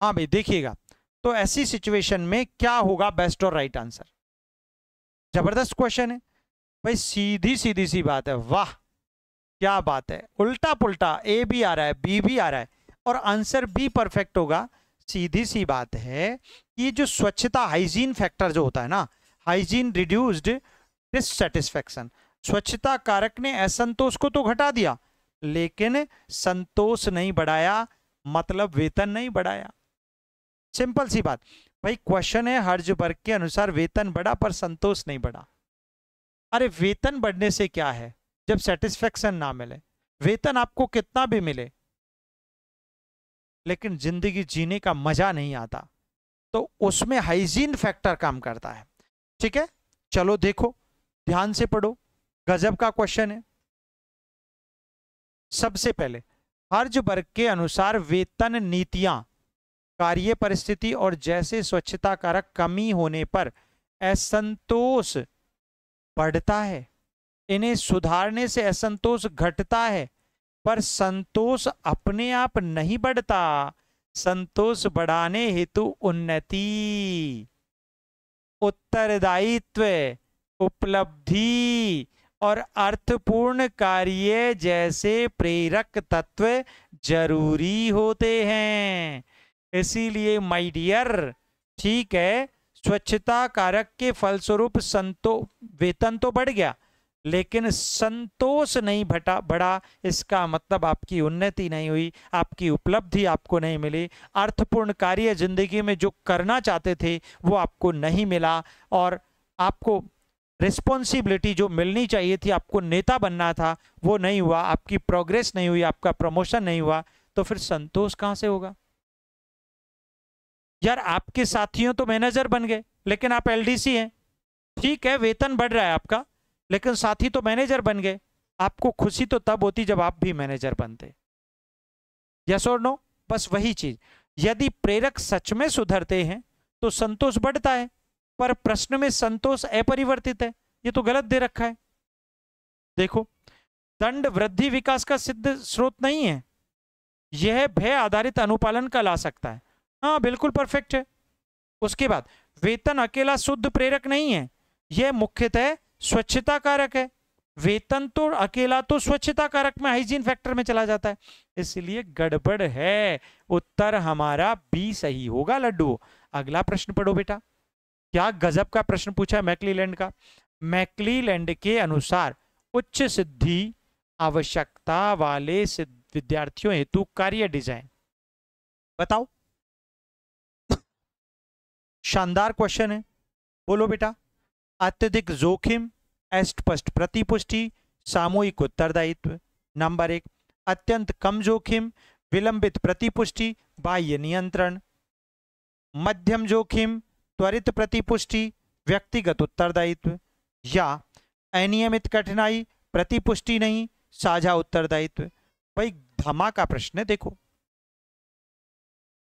हाँ भाई देखिएगा, तो ऐसी सिचुएशन में क्या होगा बेस्ट और राइट आंसर? जबरदस्त क्वेश्चन है भाई, सीधी सीधी सी बात है, वाह क्या बात है, उल्टा पुल्टा ए भी आ रहा है बी भी आ रहा है और आंसर भी परफेक्ट होगा। सीधी सी बात है, ये जो स्वच्छता हाइजीन फैक्टर जो होता है ना, हाइजीन रिड्यूस्ड डिससेटिस्फैक्शन, स्वच्छता कारक ने असंतोष को तो घटा दिया लेकिन संतोष नहीं बढ़ाया, मतलब वेतन नहीं बढ़ाया। सिंपल सी बात भाई, क्वेश्चन है हर्जबर्ग के अनुसार वेतन बढ़ा पर संतोष नहीं बढ़ा। अरे वेतन बढ़ने से क्या है जब सेटिस्फेक्शन ना मिले? वेतन आपको कितना भी मिले लेकिन जिंदगी जीने का मजा नहीं आता, तो उसमें हाइजीन फैक्टर काम करता है। ठीक है, चलो देखो ध्यान से पढ़ो, गजब का क्वेश्चन है। सबसे पहले हर्जबर्ग के अनुसार वेतन नीतियां कार्य परिस्थिति और जैसे स्वच्छता कारक कमी होने पर असंतोष बढ़ता है, इन्हें सुधारने से असंतोष घटता है, पर संतोष अपने आप नहीं बढ़ता, संतोष बढ़ाने हेतु उन्नति, उत्तरदायित्व, उपलब्धि और अर्थपूर्ण कार्य जैसे प्रेरक तत्व जरूरी होते हैं। इसीलिए माय डियर, ठीक है, स्वच्छता कारक के फलस्वरूप वेतन तो बढ़ गया लेकिन संतोष नहीं बढ़ा, इसका मतलब आपकी उन्नति नहीं हुई, आपकी उपलब्धि आपको नहीं मिली, अर्थपूर्ण कार्य जिंदगी में जो करना चाहते थे वो आपको नहीं मिला, और आपको रिस्पॉन्सिबिलिटी जो मिलनी चाहिए थी, आपको नेता बनना था, वो नहीं हुआ, आपकी प्रोग्रेस नहीं हुई, आपका प्रमोशन नहीं हुआ, तो फिर संतोष कहां से होगा? यार आपके साथियों तो मैनेजर बन गए लेकिन आप एलडीसी हैं, ठीक है वेतन बढ़ रहा है आपका लेकिन साथी तो मैनेजर बन गए, आपको खुशी तो तब होती जब आप भी मैनेजर बनते। यस और नो? बस वही चीज, यदि प्रेरक सच में सुधरते हैं तो संतोष बढ़ता है, पर प्रश्न में संतोष अपरिवर्तित है, ये तो गलत दे रखा है। देखो, दंड वृद्धि विकास का सिद्ध स्रोत नहीं है, यह भय आधारित अनुपालन का ला सकता है। हाँ बिल्कुल परफेक्ट है। उसके बाद वेतन अकेला शुद्ध प्रेरक नहीं है, यह मुख्यतः स्वच्छता कारक है, वेतन तो अकेला तो स्वच्छता कारक में हाइजीन फैक्टर में चला जाता है, इसलिए गड़बड़ है, उत्तर हमारा बी सही होगा लड्डू। अगला प्रश्न पढ़ो बेटा, क्या गजब का प्रश्न पूछा है मैकलीलैंड का। मैकलीलैंड के अनुसार उच्च सिद्धि आवश्यकता वाले विद्यार्थियों हेतु कार्य डिजाइन बताओ। शानदार क्वेश्चन है, बोलो बेटा। अत्यधिक जोखिम, अस्पष्ट प्रतिपुष्टि, सामूहिक उत्तरदायित्व। नंबर 1, अत्यंत कम जोखिम, विलंबित प्रतिपुष्टि, बाह्य नियंत्रण। मध्यम जोखिम, त्वरित प्रतिपुष्टि, व्यक्तिगत उत्तरदायित्व। या अनियमित कठिनाई, प्रतिपुष्टि नहीं, साझा उत्तरदायित्व। भाई धमाका प्रश्न है। देखो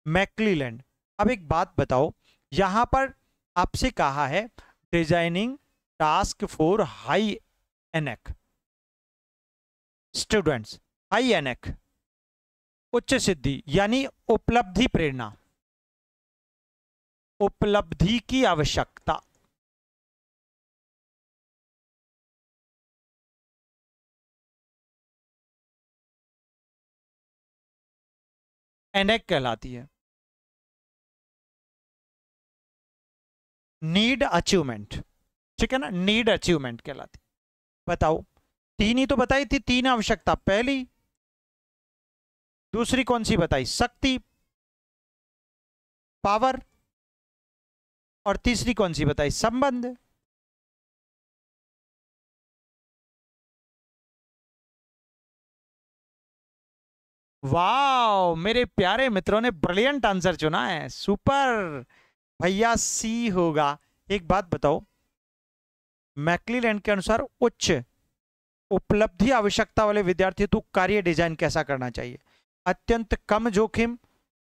मैकलीलैंड, अब एक बात बताओ, यहां पर आपसे कहा है designing task for high nAch students, high nAch उच्च सिद्धि यानी उपलब्धि प्रेरणा, उपलब्धि की आवश्यकता। एनएक कहलाती है, नीड अचीवमेंट, ठीक है ना, नीड अचीवमेंट कहलाती। बताओ, तीन ही तो बताई थी, तीन आवश्यकता, पहली, दूसरी कौन सी बताई, शक्ति पावर, और तीसरी कौन सी बताई, संबंध। वाह मेरे प्यारे मित्रों ने ब्रिलियंट आंसर चुना है, सुपर भैया, सी होगा। एक बात बताओ, मैकलीलैंड के अनुसार उच्च उपलब्धि आवश्यकता वाले विद्यार्थी तो कार्य डिजाइन कैसा करना चाहिए। अत्यंत कम जोखिम,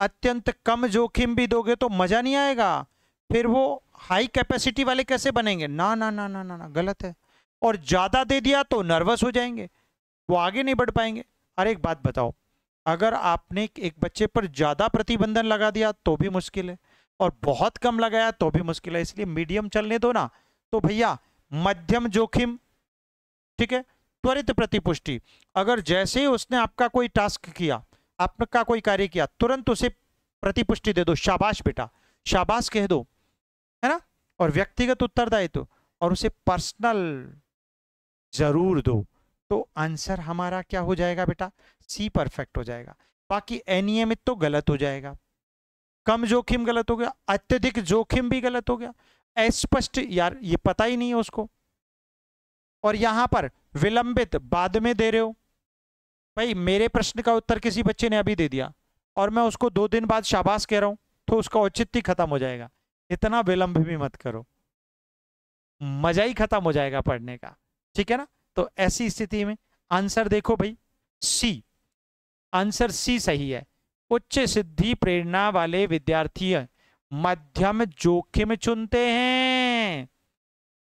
अत्यंत कम जोखिम भी दोगे तो मजा नहीं आएगा, फिर वो हाई कैपेसिटी वाले कैसे बनेंगे, ना ना ना ना ना ना, गलत है। और ज्यादा दे दिया तो नर्वस हो जाएंगे, वो आगे नहीं बढ़ पाएंगे। और एक बात बताओ, अगर आपने एक बच्चे पर ज्यादा प्रतिबंधन लगा दिया तो भी मुश्किल है, और बहुत कम लगाया तो भी मुश्किल है। इसलिए मीडियम चलने दो ना। तो भैया मध्यम जोखिम, ठीक है, त्वरित प्रतिपुष्टि। अगर जैसे ही उसने आपका कोई टास्क किया, आपका कोई कार्य किया, तुरंत उसे प्रतिपुष्टि दे दो, शाबाश बेटा, शाबाश कह दो, है ना। और व्यक्तिगत उत्तरदायित्व, और उसे पर्सनल जरूर दो। तो आंसर हमारा क्या हो जाएगा बेटा? सी परफेक्ट हो जाएगा। बाकी अनियमित तो गलत हो जाएगा, कम जोखिम गलत हो गया, अत्यधिक जोखिम भी गलत हो गया, अस्पष्ट यार ये पता ही नहीं है उसको। और यहां पर विलंबित बाद में दे रहे हो। भाई मेरे प्रश्न का उत्तर किसी बच्चे ने अभी दे दिया और मैं उसको 2 दिन बाद शाबाश कह रहा हूं, तो उसका औचित्य खत्म हो जाएगा। इतना विलंब भी मत करो, मजा ही खत्म हो जाएगा पढ़ने का, ठीक है ना। तो ऐसी स्थिति में आंसर देखो भाई, सी, आंसर सी सही है। उच्च सिद्धि प्रेरणा वाले विद्यार्थी मध्यम जोखिम चुनते हैं,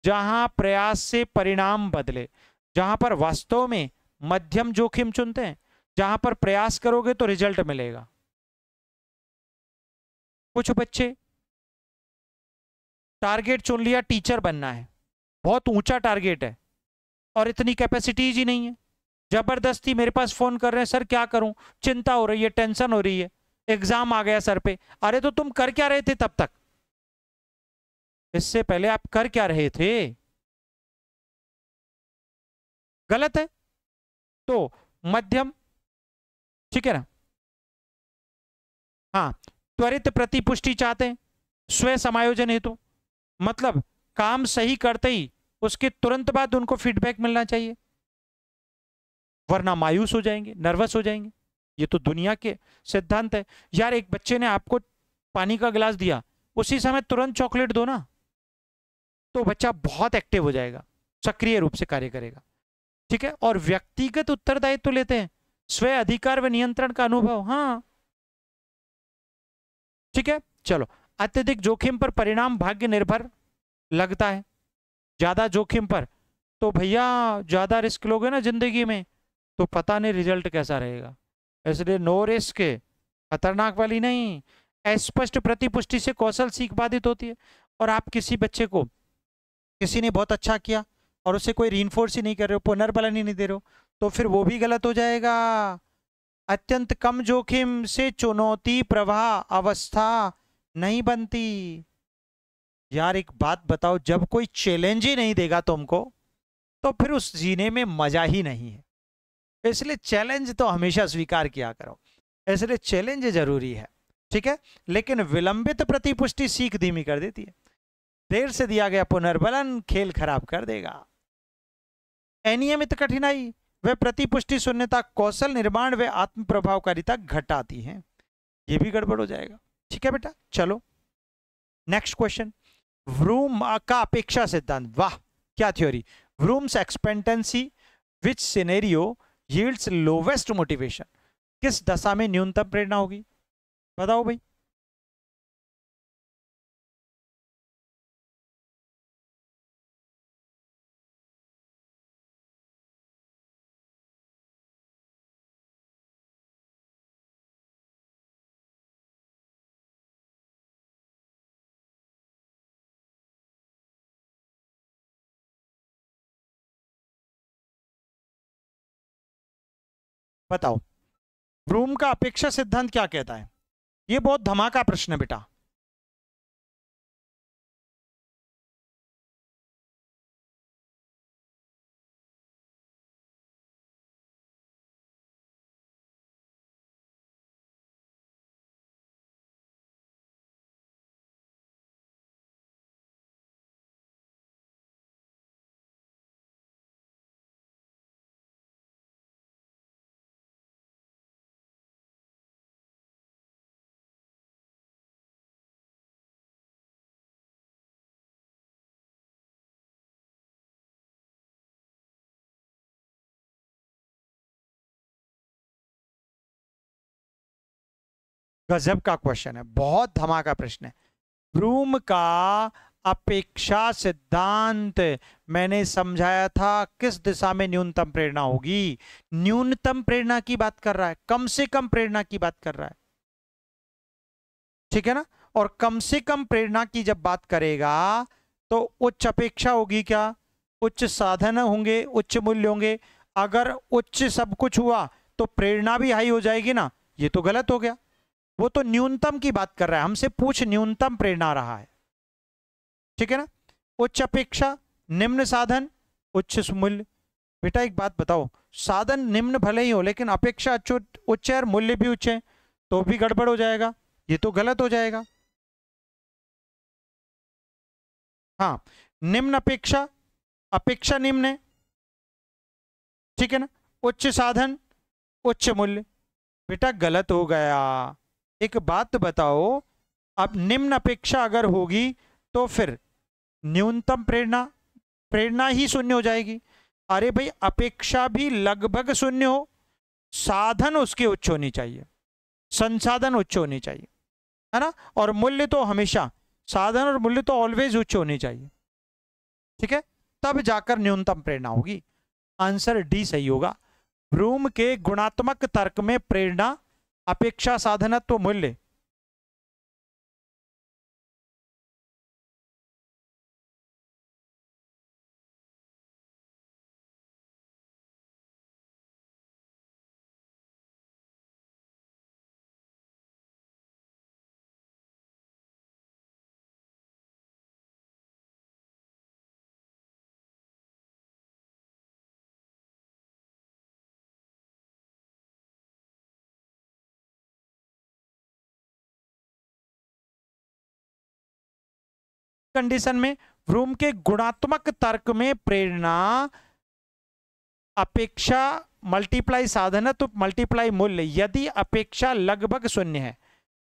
जहां प्रयास से परिणाम बदले। जहां पर वास्तव में मध्यम जोखिम चुनते हैं, जहां पर प्रयास करोगे तो रिजल्ट मिलेगा। कुछ बच्चे टारगेट चुन लिया, टीचर बनना है, बहुत ऊंचा टारगेट है और इतनी कैपेसिटीज ही नहीं है, जबरदस्ती मेरे पास फोन कर रहे हैं, सर क्या करूं, चिंता हो रही है, टेंशन हो रही है, एग्जाम आ गया सर पे। अरे तो तुम कर क्या रहे थे तब तक? इससे पहले आप कर क्या रहे थे? गलत है। तो मध्यम, ठीक है ना। हाँ, त्वरित प्रतिपुष्टि चाहते हैं, स्वयं समायोजन हेतु, मतलब काम सही करते ही उसके तुरंत बाद उनको फीडबैक मिलना चाहिए, वरना मायूस हो जाएंगे, नर्वस हो जाएंगे। ये तो दुनिया के सिद्धांत है यार। एक बच्चे ने आपको पानी का गिलास दिया, उसी समय तुरंत चॉकलेट दो ना, तो बच्चा बहुत एक्टिव हो जाएगा, सक्रिय रूप से कार्य करेगा, ठीक है। और व्यक्तिगत उत्तरदायित्व तो लेते हैं, स्वयं अधिकार व नियंत्रण का अनुभव, हाँ ठीक है। चलो, अत्यधिक जोखिम पर परिणाम भाग्य निर्भर लगता है, ज्यादा जोखिम पर तो भैया ज्यादा रिस्क लोगे ना जिंदगी में, तो पता नहीं रिजल्ट कैसा रहेगा। इसलिए नो रिस्क, खतरनाक वाली नहीं। अस्पष्ट प्रतिपुष्टि से कौशल सीख बाधित होती है। और आप किसी बच्चे को, किसी ने बहुत अच्छा किया और उसे कोई रीइंफोर्स ही नहीं कर रहे हो, पुनर्बलन ही नहीं दे रहे हो, तो फिर वो भी गलत हो जाएगा। अत्यंत कम जोखिम से चुनौती प्रवाह अवस्था नहीं बनती। यार एक बात बताओ, जब कोई चैलेंज ही नहीं देगा तुमको, तो फिर उस जीने में मजा ही नहीं है। इसलिए चैलेंज तो हमेशा स्वीकार किया करो, इसलिए चैलेंज जरूरी है, ठीक है। लेकिन विलंबित प्रतिपुष्टि सीख धीमी कर देती है, देर से दिया गया पुनर्बलन खेल खराब कर देगा। अनियमित कठिनाई व प्रतिपुष्टि शून्यता कौशल निर्माण व आत्म प्रभावकारिता घटाती है, ये भी गड़बड़ हो जाएगा, ठीक है बेटा। चलो नेक्स्ट क्वेश्चन, व्रूम का अपेक्षा सिद्धांत, वाह क्या थ्योरी। व्रूम्स एक्सपेक्टेंसी विच सिनेरियो यील्ड्स लोवेस्ट मोटिवेशन, किस दशा में न्यूनतम प्रेरणा होगी, बताओ भाई। बताओ, व्रूम का अपेक्षा सिद्धांत क्या कहता है? ये बहुत धमाका प्रश्न है बेटा। गजब का क्वेश्चन है, बहुत धमाका प्रश्न है। ब्रूम का अपेक्षा सिद्धांत मैंने समझाया था किस दिशा में न्यूनतम प्रेरणा होगी। न्यूनतम प्रेरणा की बात कर रहा है, कम से कम प्रेरणा की बात कर रहा है, ठीक है ना। और कम से कम प्रेरणा की जब बात करेगा तो उच्च अपेक्षा होगी क्या, उच्च साधन होंगे, उच्च मूल्य होंगे। अगर उच्च सब कुछ हुआ तो प्रेरणा भी हाई हो जाएगी ना, ये तो गलत हो गया। वो तो न्यूनतम की बात कर रहा है, हमसे पूछ न्यूनतम प्रेरणा रहा है, ठीक है ना। उच्च अपेक्षा, निम्न साधन, उच्च मूल्य। बेटा एक बात बताओ, साधन निम्न भले ही हो लेकिन अपेक्षा उच्च है और मूल्य भी उच्च है तो भी गड़बड़ हो जाएगा, ये तो गलत हो जाएगा। हाँ, निम्न अपेक्षा, अपेक्षा निम्न है, ठीक है ना। उच्च साधन, उच्च मूल्य, बेटा गलत हो गया। एक बात बताओ, अब निम्न अपेक्षा अगर होगी तो फिर न्यूनतम प्रेरणा, प्रेरणा ही शून्य हो जाएगी। अरे भाई अपेक्षा भी लगभग शून्य हो, साधन उसके उच्च होनी चाहिए, संसाधन उच्च होनी चाहिए, है ना। और मूल्य तो हमेशा, साधन और मूल्य तो ऑलवेज उच्च होनी चाहिए, ठीक है, तब जाकर न्यूनतम प्रेरणा होगी। आंसर डी सही होगा। ब्रूम के गुणात्मक तर्क में प्रेरणा, अपेक्षा, साधनत्व, मूल्य। कंडीशन में ब्रूम के गुणात्मक तर्क में प्रेरणा, अपेक्षा मल्टीप्लाई साधनत्व मल्टीप्लाई मूल्य, यदि अपेक्षा लगभग शून्य है,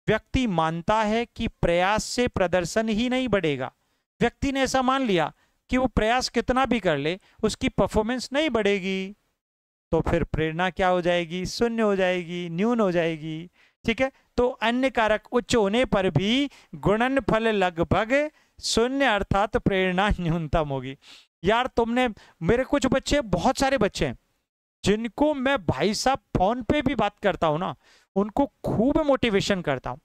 व्यक्ति मानता है कि प्रयास से प्रदर्शन ही नहीं बढ़ेगा। व्यक्ति ने ऐसा मान लिया कि वो प्रयास कितना भी कर ले उसकी परफॉर्मेंस नहीं बढ़ेगी, तो फिर प्रेरणा क्या हो जाएगी, शून्य हो जाएगी, न्यून हो जाएगी, ठीक है। तो अन्य कारक उच्च होने पर भी गुणनफल लगभग शून्य अर्थात प्रेरणा न्यूनतम होगी। यार तुमने, मेरे कुछ बच्चे, बहुत सारे बच्चे हैं जिनको मैं भाई साहब फोन पे भी बात करता हूं ना, उनको खूब मोटिवेशन करता हूं,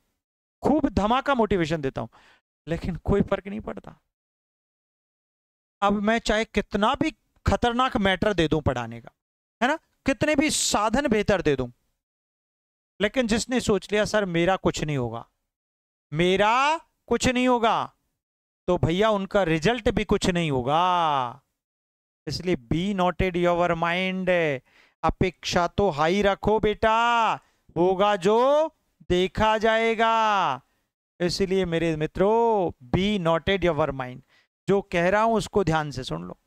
खूब धमाका मोटिवेशन देता हूं, लेकिन कोई फर्क नहीं पड़ता। अब मैं चाहे कितना भी खतरनाक मैटर दे दूं पढ़ाने का, है ना, कितने भी साधन बेहतर दे दूं, लेकिन जिसने सोच लिया सर मेरा कुछ नहीं होगा, मेरा कुछ नहीं होगा, तो भैया उनका रिजल्ट भी कुछ नहीं होगा। इसलिए बी नोटेड योर माइंड, अपेक्षा तो हाई रखो बेटा, होगा जो देखा जाएगा। इसलिए मेरे मित्रों बी नोटेड योर माइंड, जो कह रहा हूं उसको ध्यान से सुन लो।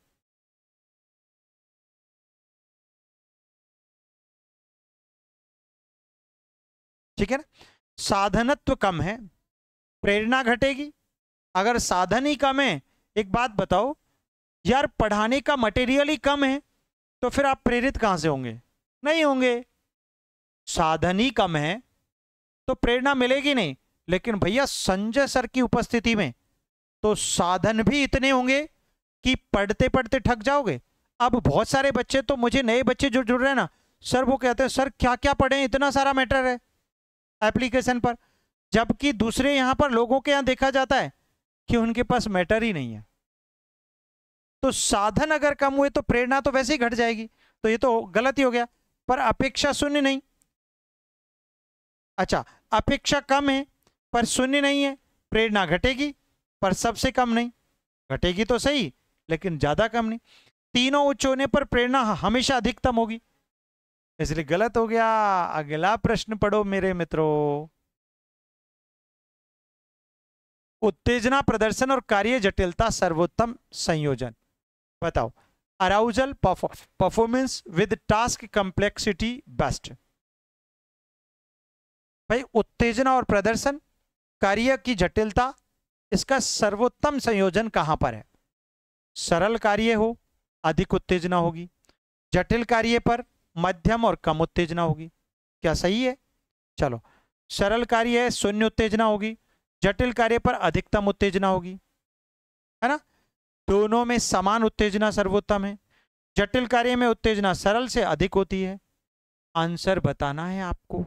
ठीक है ना, साधनत्व कम है, प्रेरणा घटेगी। अगर साधन ही कम है, एक बात बताओ यार, पढ़ाने का मटेरियल ही कम है तो फिर आप प्रेरित कहां से होंगे, नहीं होंगे। साधन ही कम है तो प्रेरणा मिलेगी नहीं, लेकिन भैया संजय सर की उपस्थिति में तो साधन भी इतने होंगे कि पढ़ते पढ़ते थक जाओगे। अब बहुत सारे बच्चे, तो मुझे नए बच्चे जो जुड़ रहे हैं ना सर, वो कहते हैं सर क्या क्या पढ़े, इतना सारा मैटर है एप्लीकेशन पर, जबकि दूसरे यहां पर लोगों के यहां देखा जाता है कि उनके पास मैटर ही नहीं है। तो साधन अगर कम हुए तो प्रेरणा तो वैसे ही घट जाएगी, तो ये तो गलत ही हो गया। पर अपेक्षा शून्य नहीं, अच्छा अपेक्षा कम है पर शून्य नहीं है, प्रेरणा घटेगी पर सबसे कम नहीं, घटेगी तो सही लेकिन ज्यादा कम नहीं। तीनों उच्च होने पर प्रेरणा हमेशा अधिकतम होगी, इसलिए गलत हो गया। अगला प्रश्न पढ़ो मेरे मित्रों। उत्तेजना, प्रदर्शन और कार्य जटिलता सर्वोत्तम संयोजन बताओ। Arousal, performance with task complexity best. भाई उत्तेजना और प्रदर्शन, कार्य की जटिलता, इसका सर्वोत्तम संयोजन कहां पर है। सरल कार्य हो अधिक उत्तेजना होगी, जटिल कार्य पर मध्यम और कम उत्तेजना होगी, क्या सही है। चलो, सरल कार्य है शून्य उत्तेजना होगी, जटिल कार्य पर अधिकतम उत्तेजना होगी। है ना? दोनों में समान उत्तेजना सर्वोत्तम है। जटिल कार्य में उत्तेजना सरल से अधिक होती है। आंसर बताना है आपको।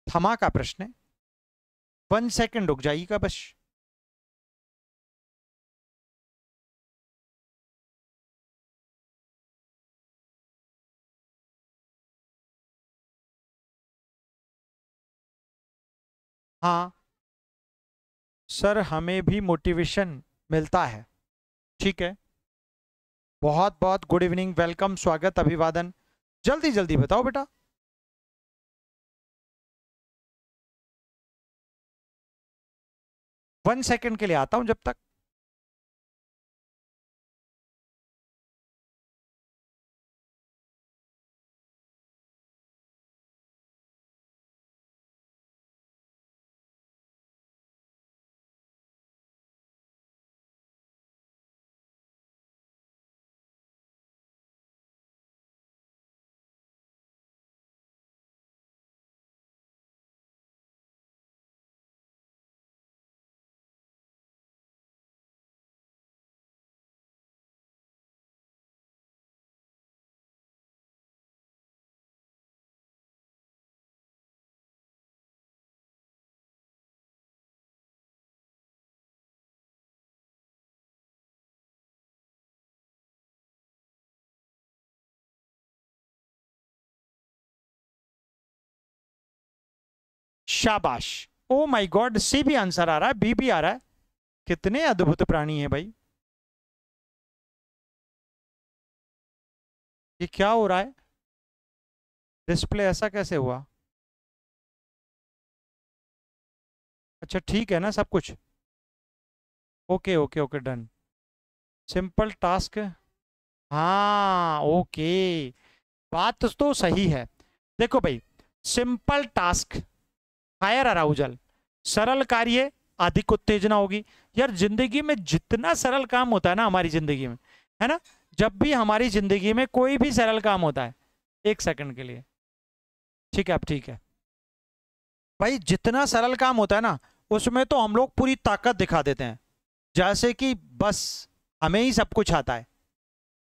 थमा का प्रश्न है, 1 सेकंड रुक जाइएगा बस। हाँ सर, हमें भी मोटिवेशन मिलता है। ठीक है, बहुत बहुत गुड इवनिंग, वेलकम, स्वागत, अभिवादन। जल्दी जल्दी बताओ बेटा। 1 सेकंड के लिए आता हूं जब तक। शाबाश। ओ माय गॉड, सी भी आंसर आ रहा है, बी भी आ रहा है। कितने अद्भुत प्राणी है भाई। ये क्या हो रहा है? डिस्प्ले ऐसा कैसे हुआ? अच्छा ठीक है ना सब कुछ? Okay okay okay, done. Simple task. हाँ ओके, बात तो सही है। देखो भाई, सिंपल टास्क हायर अराउजल, सरल कार्य अधिक उत्तेजना होगी। यार जिंदगी में जितना सरल काम होता है ना हमारी जिंदगी में, है ना, जब भी हमारी जिंदगी में कोई भी सरल काम होता है, 1 सेकंड के लिए, ठीक है अब ठीक है भाई, जितना सरल काम होता है ना उसमें तो हम लोग पूरी ताकत दिखा देते हैं, जैसे कि बस हमें ही सब कुछ आता है।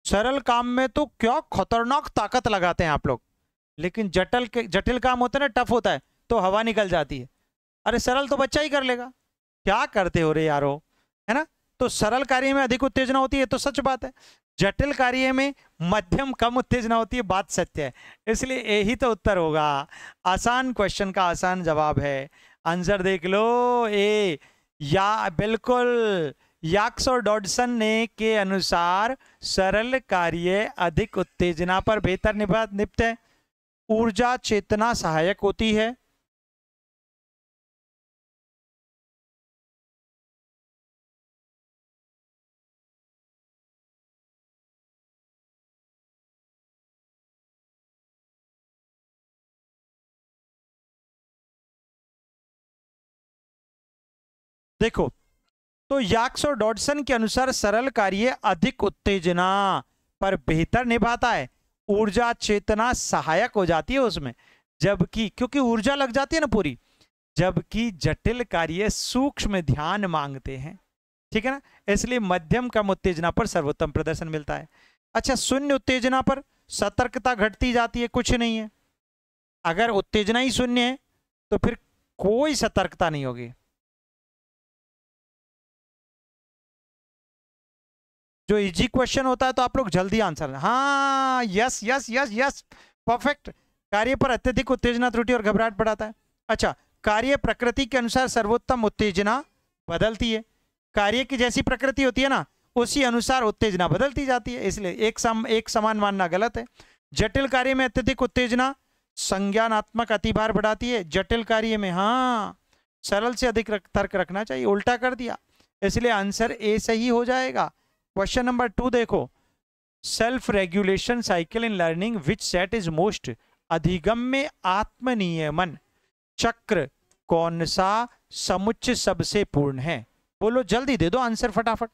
सरल काम में तो क्या खतरनाक ताकत लगाते हैं आप लोग, लेकिन जटिल काम होता है ना, टफ होता है, तो हवा निकल जाती है। अरे सरल तो बच्चा ही कर लेगा, क्या करते हो रे यारो, है ना? तो सरल कार्य में अधिक उत्तेजना होती है तो सच बात है, जटिल कार्य में मध्यम कम उत्तेजना होती है, बात सत्य है। इसलिए यही तो उत्तर होगा। आसान क्वेश्चन का आसान जवाब है। आंसर देख लो, ए, या बिल्कुल। याक्स और डॉडसन ने के अनुसार सरल कार्य अधिक उत्तेजना पर बेहतर निपटते हैं। ऊर्जा चेतना सहायक होती है। देखो, तो याक्स और डॉडसन के अनुसार सरल कार्य अधिक उत्तेजना पर बेहतर निभाता है। ऊर्जा चेतना सहायक हो जाती है उसमें, जबकि क्योंकि ऊर्जा लग जाती है ना पूरी, जबकि जटिल कार्य सूक्ष्म ध्यान मांगते हैं। ठीक है ना? इसलिए मध्यम कम उत्तेजना पर सर्वोत्तम प्रदर्शन मिलता है। अच्छा, शून्य उत्तेजना पर सतर्कता घटती जाती है, कुछ नहीं है। अगर उत्तेजना ही शून्य है तो फिर कोई सतर्कता नहीं होगी। जो इजी क्वेश्चन होता है तो आप लोग जल्दी आंसर, हाँ yes yes yes yes, perfect. कार्य पर अत्यधिक उत्तेजना त्रुटि और घबराहट बढ़ाता है। अच्छा, कार्य प्रकृति के अनुसार सर्वोत्तम उत्तेजना बदलती है। कार्य की जैसी प्रकृति होती है ना, उसी अनुसार उत्तेजना बदलती जाती है, इसलिए एक समान मानना गलत है। जटिल कार्य में अत्यधिक उत्तेजना संज्ञानात्मक अतिभार बढ़ाती है। जटिल कार्य में हाँ, सरल से अधिक तर्क रखना चाहिए, उल्टा कर दिया, इसलिए आंसर ए सही हो जाएगा। क्वेश्चन नंबर 2 देखो, self regulation cycle in learning which set is most, अधिगम्य आत्मनियमन चक्र कौन सा समुच्चय सबसे पूर्ण है? बोलो जल्दी दे दो आंसर फटाफट।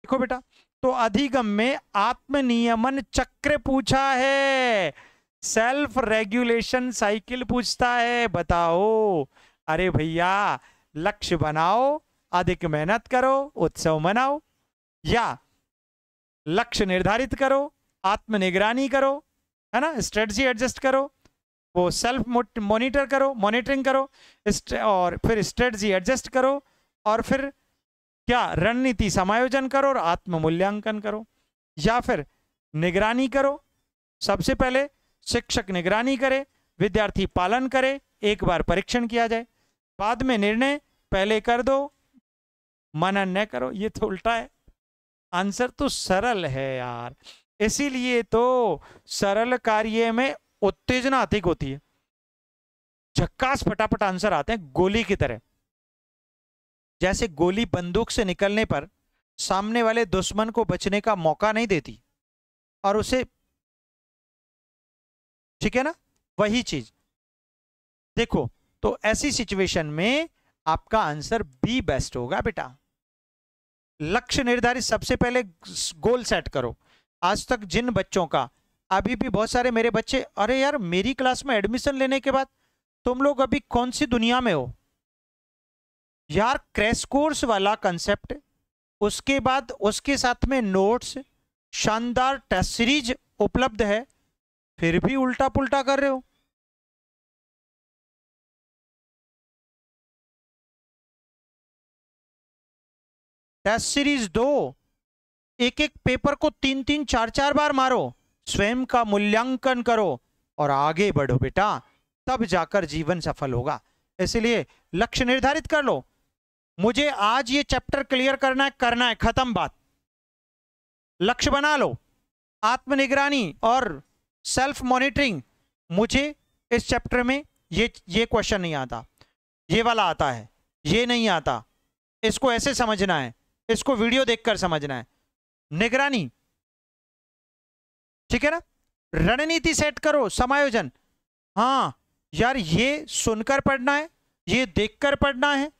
देखो बेटा, तो अधिगम में आत्मनियमन चक्र पूछा है, सेल्फ रेगुलेशन साइकिल पूछता है। बताओ, अरे भैया लक्ष्य बनाओ, अधिक मेहनत करो, उत्सव मनाओ, या लक्ष्य निर्धारित करो, आत्मनिगरानी करो, है ना, स्ट्रेटजी एडजस्ट करो, वो सेल्फ मॉनिटर करो, मॉनिटरिंग करो, और फिर स्ट्रेटजी एडजस्ट करो, और फिर क्या, रणनीति समायोजन करो और आत्म मूल्यांकन करो, या फिर निगरानी करो। सबसे पहले शिक्षक निगरानी करे, विद्यार्थी पालन करे, एक बार परीक्षण किया जाए, बाद में निर्णय, पहले कर दो मनन न करो। ये तो उल्टा है, आंसर तो सरल है यार, इसीलिए तो सरल कार्य में उत्तेजना अधिक होती है, झक्कास फटाफट आंसर आते हैं गोली की तरह। जैसे गोली बंदूक से निकलने पर सामने वाले दुश्मन को बचने का मौका नहीं देती और उसे, ठीक है ना, वही चीज देखो। तो ऐसी सिचुएशन में आपका आंसर बी बेस्ट होगा बेटा। लक्ष्य निर्धारित, सबसे पहले गोल सेट करो। आज तक जिन बच्चों का, अभी भी बहुत सारे मेरे बच्चे, अरे यार मेरी क्लास में एडमिशन लेने के बाद तुम लोग अभी कौन सी दुनिया में हो यार, क्रैश कोर्स वाला कंसेप्ट, उसके बाद उसके साथ में नोट्स, शानदार टेस्ट सीरीज उपलब्ध है, फिर भी उल्टा पुल्टा कर रहे हो। टेस्ट सीरीज दो, एक एक पेपर को 3-3 4-4 बार मारो, स्वयं का मूल्यांकन करो और आगे बढ़ो बेटा, तब जाकर जीवन सफल होगा। इसलिए लक्ष्य निर्धारित कर लो, मुझे आज ये चैप्टर क्लियर करना है, खत्म बात। लक्ष्य बना लो, आत्मनिगरानी और सेल्फ मॉनिटरिंग, मुझे इस चैप्टर में ये क्वेश्चन नहीं आता, ये वाला आता है, ये नहीं आता, इसको ऐसे समझना है, इसको वीडियो देखकर समझना है। निगरानी, ठीक है ना, रणनीति सेट करो, समायोजन, हाँ यार ये सुनकर पढ़ना है, ये देखकर पढ़ना है,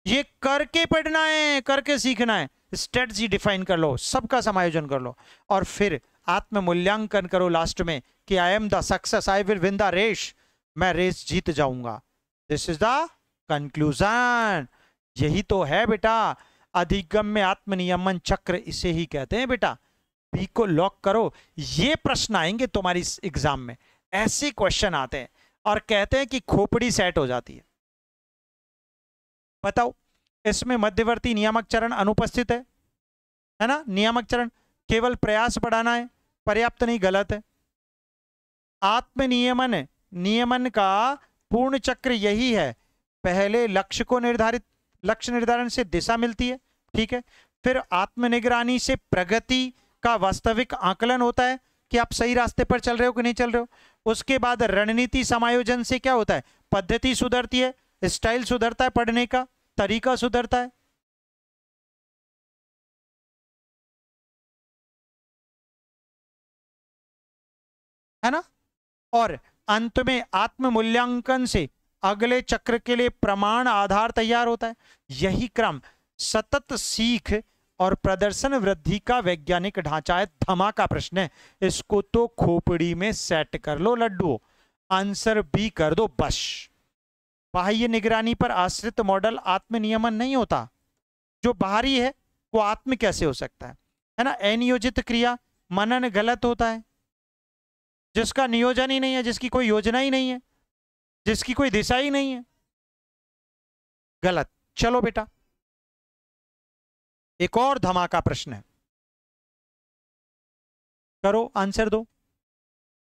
ये करके पढ़ना है, करके सीखना है। स्ट्रेटजी डिफाइन कर लो, सबका समायोजन कर लो, और फिर आत्म मूल्यांकन करो लास्ट में कि I am the success, I will win the race, मैं रेस जीत जाऊंगा। This is the conclusion. यही तो है बेटा अधिगम में आत्मनियमन चक्र, इसे ही कहते हैं बेटा। बी को लॉक करो। ये प्रश्न आएंगे तुम्हारी एग्जाम में, ऐसे क्वेश्चन आते हैं और कहते हैं कि खोपड़ी सेट हो जाती है। बताओ, इसमें मध्यवर्ती नियामक चरण अनुपस्थित है ना, नियामक चरण केवल प्रयास बढ़ाना है, पर्याप्त नहीं, गलत है। आत्मनियमन, नियमन का पूर्ण चक्र यही है, पहले लक्ष्य को निर्धारित, लक्ष्य निर्धारण से दिशा मिलती है, ठीक है, फिर आत्मनिगरानी से प्रगति का वास्तविक आकलन होता है कि आप सही रास्ते पर चल रहे हो कि नहीं चल रहे हो। उसके बाद रणनीति समायोजन से क्या होता है, पद्धति सुधरती है, स्टाइल सुधरता है, पढ़ने का तरीका सुधरता है ना, और अंत में आत्म मूल्यांकन से अगले चक्र के लिए प्रमाण आधार तैयार होता है। यही क्रम सतत सीख और प्रदर्शन वृद्धि का वैज्ञानिक ढांचा है। धमाका प्रश्न है, इसको तो खोपड़ी में सेट कर लो लड्डू, आंसर बी कर दो बस। बाह्य निगरानी पर आश्रित मॉडल आत्मनियमन नहीं होता, जो बाहरी है वो आत्म कैसे हो सकता है ना। अनियोजित क्रिया मनन गलत होता है, जिसका नियोजन ही नहीं है, जिसकी कोई योजना ही नहीं है, जिसकी कोई दिशा ही नहीं है, गलत। चलो बेटा, एक और धमाका प्रश्न है, करो आंसर दो।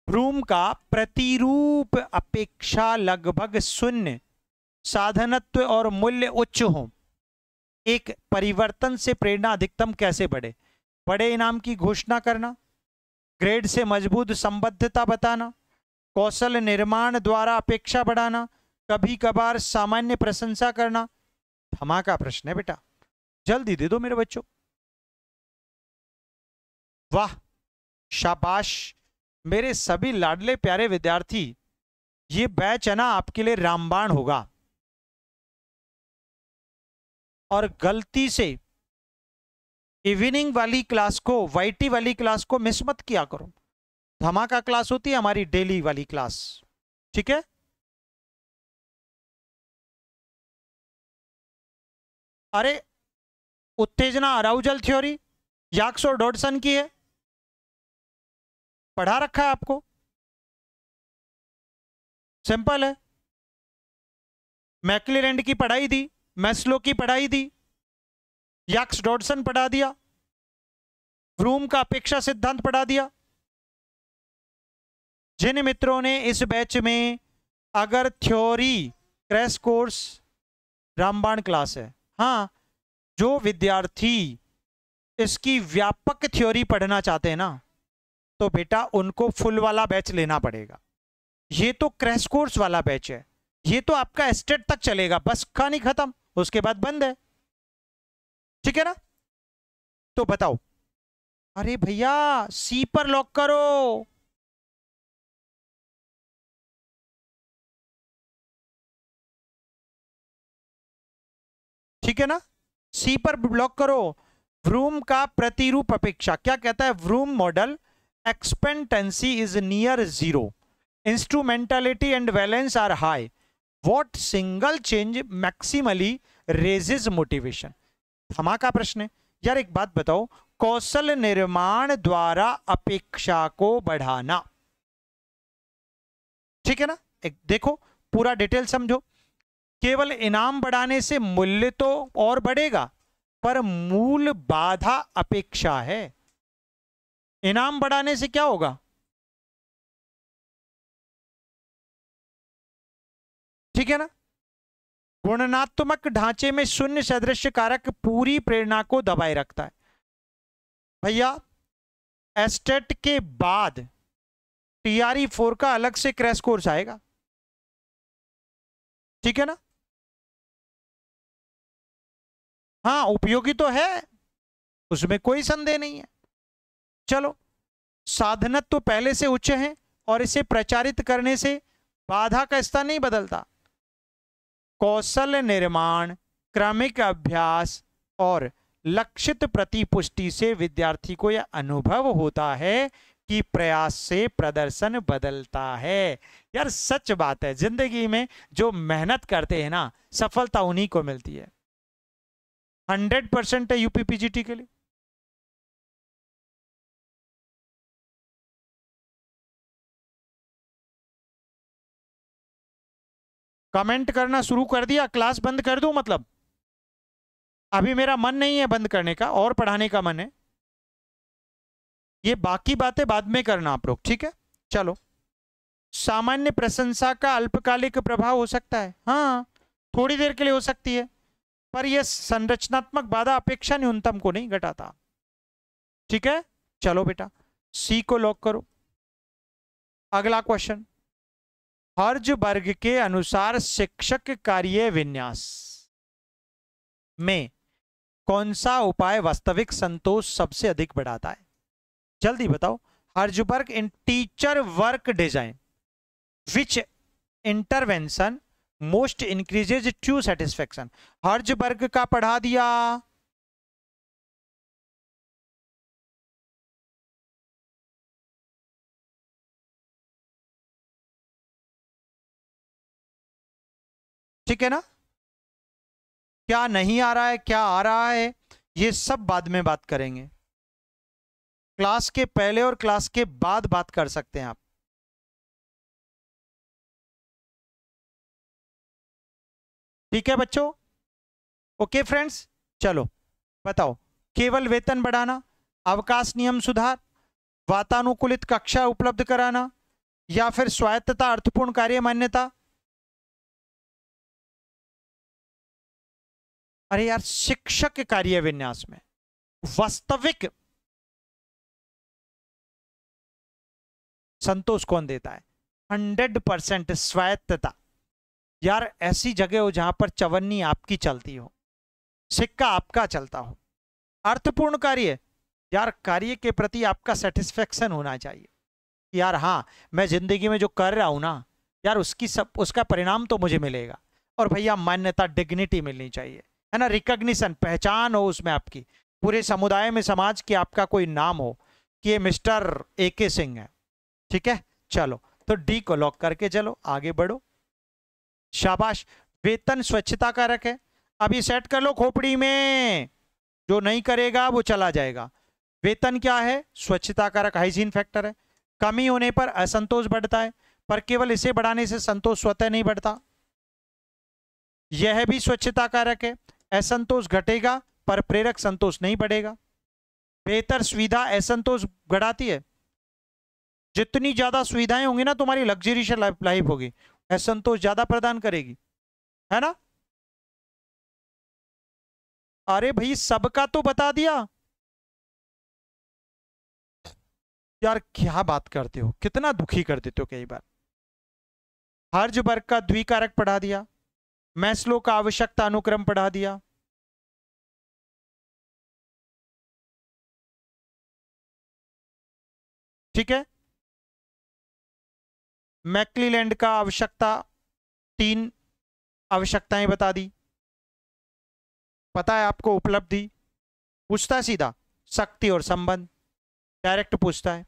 ब्रूम का प्रतिरूप अपेक्षा लगभग शून्य, साधनत्व और मूल्य उच्च हो, एक परिवर्तन से प्रेरणा अधिकतम कैसे बढ़े। बड़े इनाम की घोषणा करना, ग्रेड से मजबूत संबद्धता बताना, कौशल निर्माण द्वारा अपेक्षा बढ़ाना, कभी कभार सामान्य प्रशंसा करना। धमाका प्रश्न है बेटा, जल्दी दे दो मेरे बच्चों। वाह, शाबाश मेरे सभी लाडले प्यारे विद्यार्थी, ये बैच है ना आपके लिए रामबाण होगा। और गलती से इवनिंग वाली क्लास को, वाईटी वाली क्लास को मिस मत किया करो। धमाका क्लास होती है हमारी डेली वाली क्लास, ठीक है। अरे उत्तेजना अराउजल थ्योरी याक्स और डॉडसन की है, पढ़ा रखा है आपको, सिंपल है। मैक्लेलैंड की पढ़ाई दी, मैस्लो की पढ़ाई दी, याक्स डॉडसन पढ़ा दिया, ब्रूम का अपेक्षा सिद्धांत पढ़ा दिया। जिन मित्रों ने इस बैच में अगर थ्योरी क्रैश कोर्स रामबाण क्लास है, हाँ, जो विद्यार्थी इसकी व्यापक थ्योरी पढ़ना चाहते हैं ना, तो बेटा उनको फुल वाला बैच लेना पड़ेगा। ये तो क्रैश कोर्स वाला बैच है, ये तो आपका एस्टेट तक चलेगा, बस कहानी खत्म, उसके बाद बंद है, ठीक है ना। तो बताओ, अरे भैया सी पर लॉक करो। ठीक है ना, सी पर ब्लॉक करो। व्रूम का प्रतिरूप अपेक्षा क्या कहता है? Vroom model expectancy is near zero, instrumentality and valence are high, what single change maximally raises motivation. धमाका प्रश्न है यार। एक बात बताओ, कौशल निर्माण द्वारा अपेक्षा को बढ़ाना, ठीक है ना। एक देखो पूरा डिटेल समझो। केवल इनाम बढ़ाने से मूल्य तो और बढ़ेगा, पर मूल बाधा अपेक्षा है। इनाम बढ़ाने से क्या होगा? ठीक है ना। गुणनात्मक ढांचे में शून्य सदृश कारक पूरी प्रेरणा को दबाए रखता है। भैया एस्टेट के बाद टीआरई 4 का अलग से क्रैश कोर्स आएगा, ठीक है ना। हाँ उपयोगी तो है, उसमें कोई संदेह नहीं है। चलो, साधनत्व तो पहले से उच्च है और इसे प्रचारित करने से बाधा का स्तर नहीं बदलता। कौशल निर्माण, क्रमिक अभ्यास और लक्षित प्रतिपुष्टि से विद्यार्थी को यह अनुभव होता है कि प्रयास से प्रदर्शन बदलता है। यार सच बात है, जिंदगी में जो मेहनत करते हैं ना, सफलता उन्हीं को मिलती है। 100% है यूपीपीजीटी के लिए। कमेंट करना शुरू कर दिया, क्लास बंद कर दूं? मतलब अभी मेरा मन नहीं है बंद करने का, और पढ़ाने का मन है। ये बाकी बातें बाद में करना आप लोग, ठीक है। चलो, सामान्य प्रशंसा का अल्पकालिक प्रभाव हो सकता है, हाँ थोड़ी देर के लिए हो सकती है, पर यह संरचनात्मक बाधा अपेक्षा न्यूनतम को नहीं घटाता, ठीक है। चलो बेटा, सी को लॉक करो। अगला क्वेश्चन, हर्ज़बर्ग के अनुसार शिक्षक कार्य विन्यास में कौन सा उपाय वास्तविक संतोष सबसे अधिक बढ़ाता है? जल्दी बताओ। Herzberg in teacher work design, which intervention most increases true satisfaction. Herzberg का पढ़ा दिया, ठीक है ना। क्या नहीं आ रहा है, क्या आ रहा है, ये सब बाद में बात करेंगे। क्लास के पहले और क्लास के बाद बात कर सकते हैं आप। ठीक है बच्चों, ओके फ्रेंड्स। चलो बताओ, केवल वेतन बढ़ाना, अवकाश नियम सुधार, वातानुकूलित कक्षा उपलब्ध कराना, या फिर स्वायत्तता अर्थपूर्ण कार्य मान्यता। अरे यार, शिक्षक कार्य विन्यास में वास्तविक संतोष कौन देता है? 100% स्वायत्तता। यार ऐसी जगह हो जहां पर चवन्नी आपकी चलती हो, सिक्का आपका चलता हो। अर्थपूर्ण कार्य, यार कार्य के प्रति आपका सेटिस्फेक्शन होना चाहिए। यार हाँ, मैं जिंदगी में जो कर रहा हूं ना यार, उसका परिणाम तो मुझे मिलेगा। और भैया मान्यता, डिग्निटी मिलनी चाहिए, है ना, रिकॉग्निशन, पहचान हो उसमें आपकी। पूरे समुदाय में, समाज के आपका कोई नाम हो कि ये मिस्टर AK सिंह है, ठीक है। चलो तो डी को लॉक करके चलो आगे बढ़ो। शाबाश। वेतन स्वच्छता कारक है, अभी सेट कर लो खोपड़ी में, जो नहीं करेगा वो चला जाएगा। वेतन क्या है? स्वच्छता कारक, हाइजीन फैक्टर है। कमी होने पर असंतोष बढ़ता है, पर केवल इसे बढ़ाने से संतोष स्वतः नहीं बढ़ता। यह भी स्वच्छता कारक है, असंतोष घटेगा पर प्रेरक संतोष नहीं बढ़ेगा। बेहतर सुविधा असंतोष बढ़ाती है, जितनी ज्यादा सुविधाएं होंगी ना तुम्हारी लग्जरियस लाइफ होगी, असंतोष ज्यादा प्रदान करेगी, है ना। अरे भाई सबका तो बता दिया यार, क्या बात करते हो, कितना दुखी कर देते हो कई बार। हर्ज़बर्ग का द्विकारक पढ़ा दिया, मैस्लो का आवश्यकता अनुक्रम पढ़ा दिया, ठीक है। मैक्लीलैंड का आवश्यकता 3 आवश्यकताएं बता दी। पता है आपको उपलब्धि पूछता है सीधा, शक्ति और संबंध डायरेक्ट पूछता है।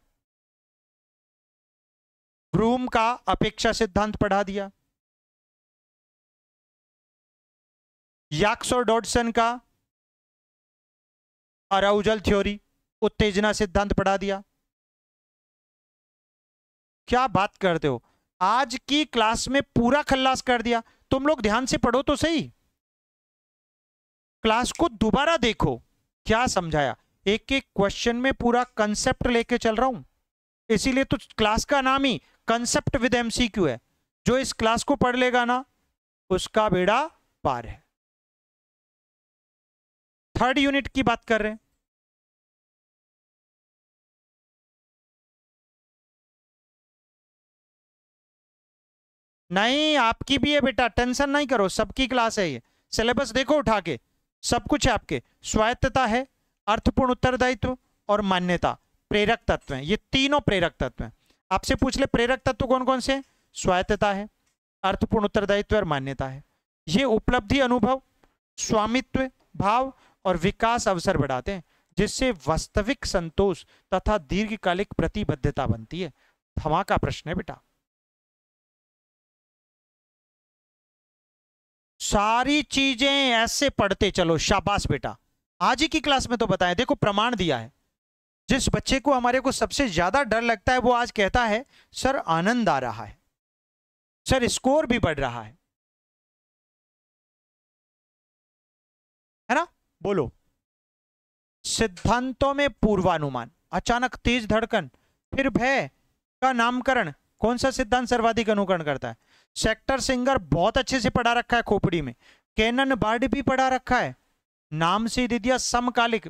ब्रूम का अपेक्षा सिद्धांत पढ़ा दिया। याक्स और डॉडसन का अराउजल थ्योरी, उत्तेजना सिद्धांत पढ़ा दिया। क्या बात करते हो, आज की क्लास में पूरा खल्लास कर दिया। तुम लोग ध्यान से पढ़ो तो सही, क्लास को दोबारा देखो, क्या समझाया। एक एक क्वेश्चन में पूरा कंसेप्ट लेके चल रहा हूं, इसीलिए तो क्लास का नाम ही कंसेप्ट विद MCQ है। जो इस क्लास को पढ़ लेगा ना उसका बेड़ा पार है। 3rd यूनिट की बात कर रहे हैं। नहीं आपकी भी है बेटा, टेंशन नहीं करो, सबकी क्लास है ये। सिलेबस देखो उठा के, सब कुछ है आपके। स्वायत्तता है, अर्थपूर्ण उत्तरदायित्व और मान्यता प्रेरक तत्व हैं। ये तीनों प्रेरक तत्व हैं। आपसे पूछ ले प्रेरक तत्व कौन कौन से? स्वायत्तता है, अर्थपूर्ण उत्तरदायित्व और मान्यता है। ये उपलब्धि, अनुभव, स्वामित्व भाव और विकास अवसर बढ़ाते हैं, जिससे वास्तविक संतोष तथा दीर्घकालिक प्रतिबद्धता बनती है। धमाका प्रश्न है बेटा। सारी चीजें ऐसे पढ़ते चलो, शाबाश बेटा। आज ही की क्लास में तो बताया, देखो प्रमाण दिया है। जिस बच्चे को हमारे को सबसे ज्यादा डर लगता है वो आज कहता है सर आनंद आ रहा है, सर स्कोर भी बढ़ रहा है ना। बोलो। सिद्धांतों में पूर्वानुमान, अचानक तेज धड़कन, फिर भय का नामकरण, कौन सा सिद्धांत सर्वाधिक अनुकरण करता है? सेक्टर सिंगर बहुत अच्छे से पढ़ा रखा है खोपड़ी में, कैनन बार्ड भी पढ़ा रखा है, नाम से दे दिया समकालिक।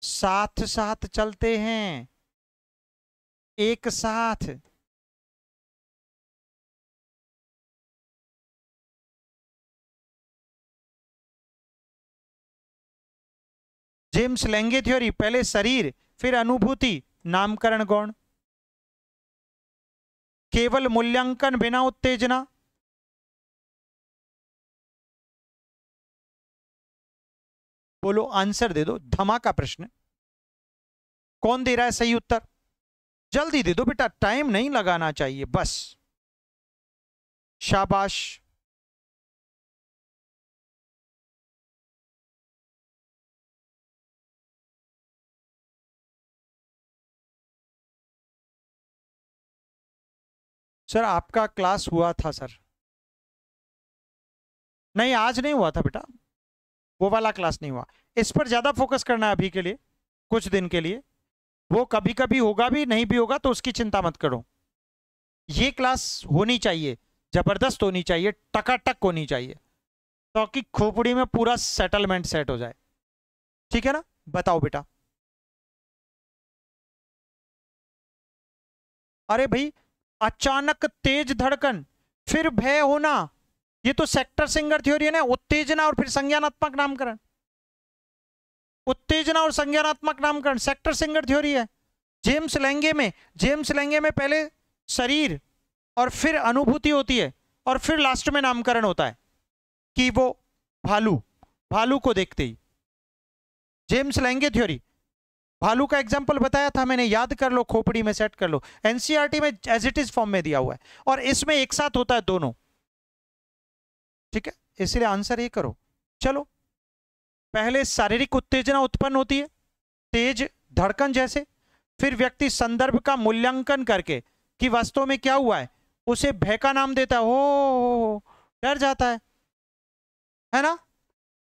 साथ साथ चलते हैं, एक साथ। जेम्स लेंगे थ्योरी, पहले शरीर फिर अनुभूति, नामकरण गौण। केवल मूल्यांकन बिना उत्तेजना, बोलो आंसर दे दो, धमाका प्रश्न। कौन दे रहा है सही उत्तर? जल्दी दे दो बेटा, टाइम नहीं लगाना चाहिए बस। शाबाश। सर आपका क्लास हुआ था सर? नहीं आज नहीं हुआ था बेटा, वो वाला क्लास नहीं हुआ। इस पर ज्यादा फोकस करना है अभी के लिए, कुछ दिन के लिए। वो कभी कभी होगा भी, नहीं भी होगा तो उसकी चिंता मत करो। ये क्लास होनी चाहिए, जबरदस्त होनी चाहिए, टकाटक होनी चाहिए, ताकि खोपड़ी में पूरा सेटलमेंट सेट हो जाए। ठीक है ना? बताओ बेटा। अरे भाई अचानक तेज धड़कन फिर भय होना, ये तो सेक्टर सिंगर थ्योरी है ना। उत्तेजना और फिर संज्ञानात्मक नामकरण, उत्तेजना और संज्ञानात्मक नामकरण सेक्टर सिंगर थ्योरी है। जेम्स लेंगे में पहले शरीर और फिर अनुभूति होती है और फिर लास्ट में नामकरण होता है कि वो भालू को देखते ही। जेम्स लेंगे थ्योरी, भालू का एग्जांपल बताया था मैंने, याद कर लो, खोपड़ी में सेट कर लो, एनसीईआरटी में एज इट इज फॉर्म में दिया हुआ है, और इसमें एक साथ होता है दोनों, ठीक है, इसलिए आंसर ये करो। चलो, पहले शारीरिक उत्तेजना उत्पन्न होती है, तेज धड़कन जैसे, फिर व्यक्ति संदर्भ का मूल्यांकन करके कि वास्तव में क्या हुआ है, उसे भय का नाम देता है, हो डर जाता है ना।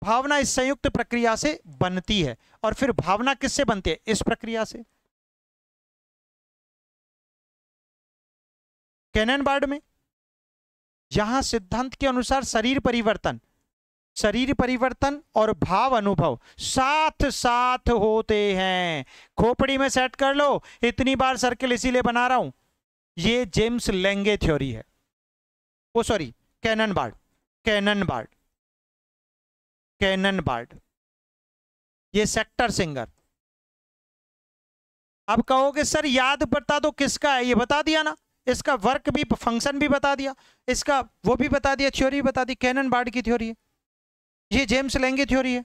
भावना इस संयुक्त प्रक्रिया से बनती है, और फिर भावना किससे बनती है, इस प्रक्रिया से। कैननबार्ड में यहां सिद्धांत के अनुसार शरीर परिवर्तन और भाव अनुभव साथ साथ होते हैं। खोपड़ी में सेट कर लो, इतनी बार सर्किल इसीलिए बना रहा हूं, ये जेम्स लेंगे थ्योरी है, ओ सॉरी कैननबार्ड, ये सेक्टर सिंगर। अब कहोगे सर याद बता दो किसका है, ये बता दिया ना, इसका वर्क भी, फंक्शन भी बता दिया, इसका वो भी बता दिया, थ्योरी भी बता दी, कैननबार्ड की थ्योरी है, ये जेम्स लेंगे थ्योरी है।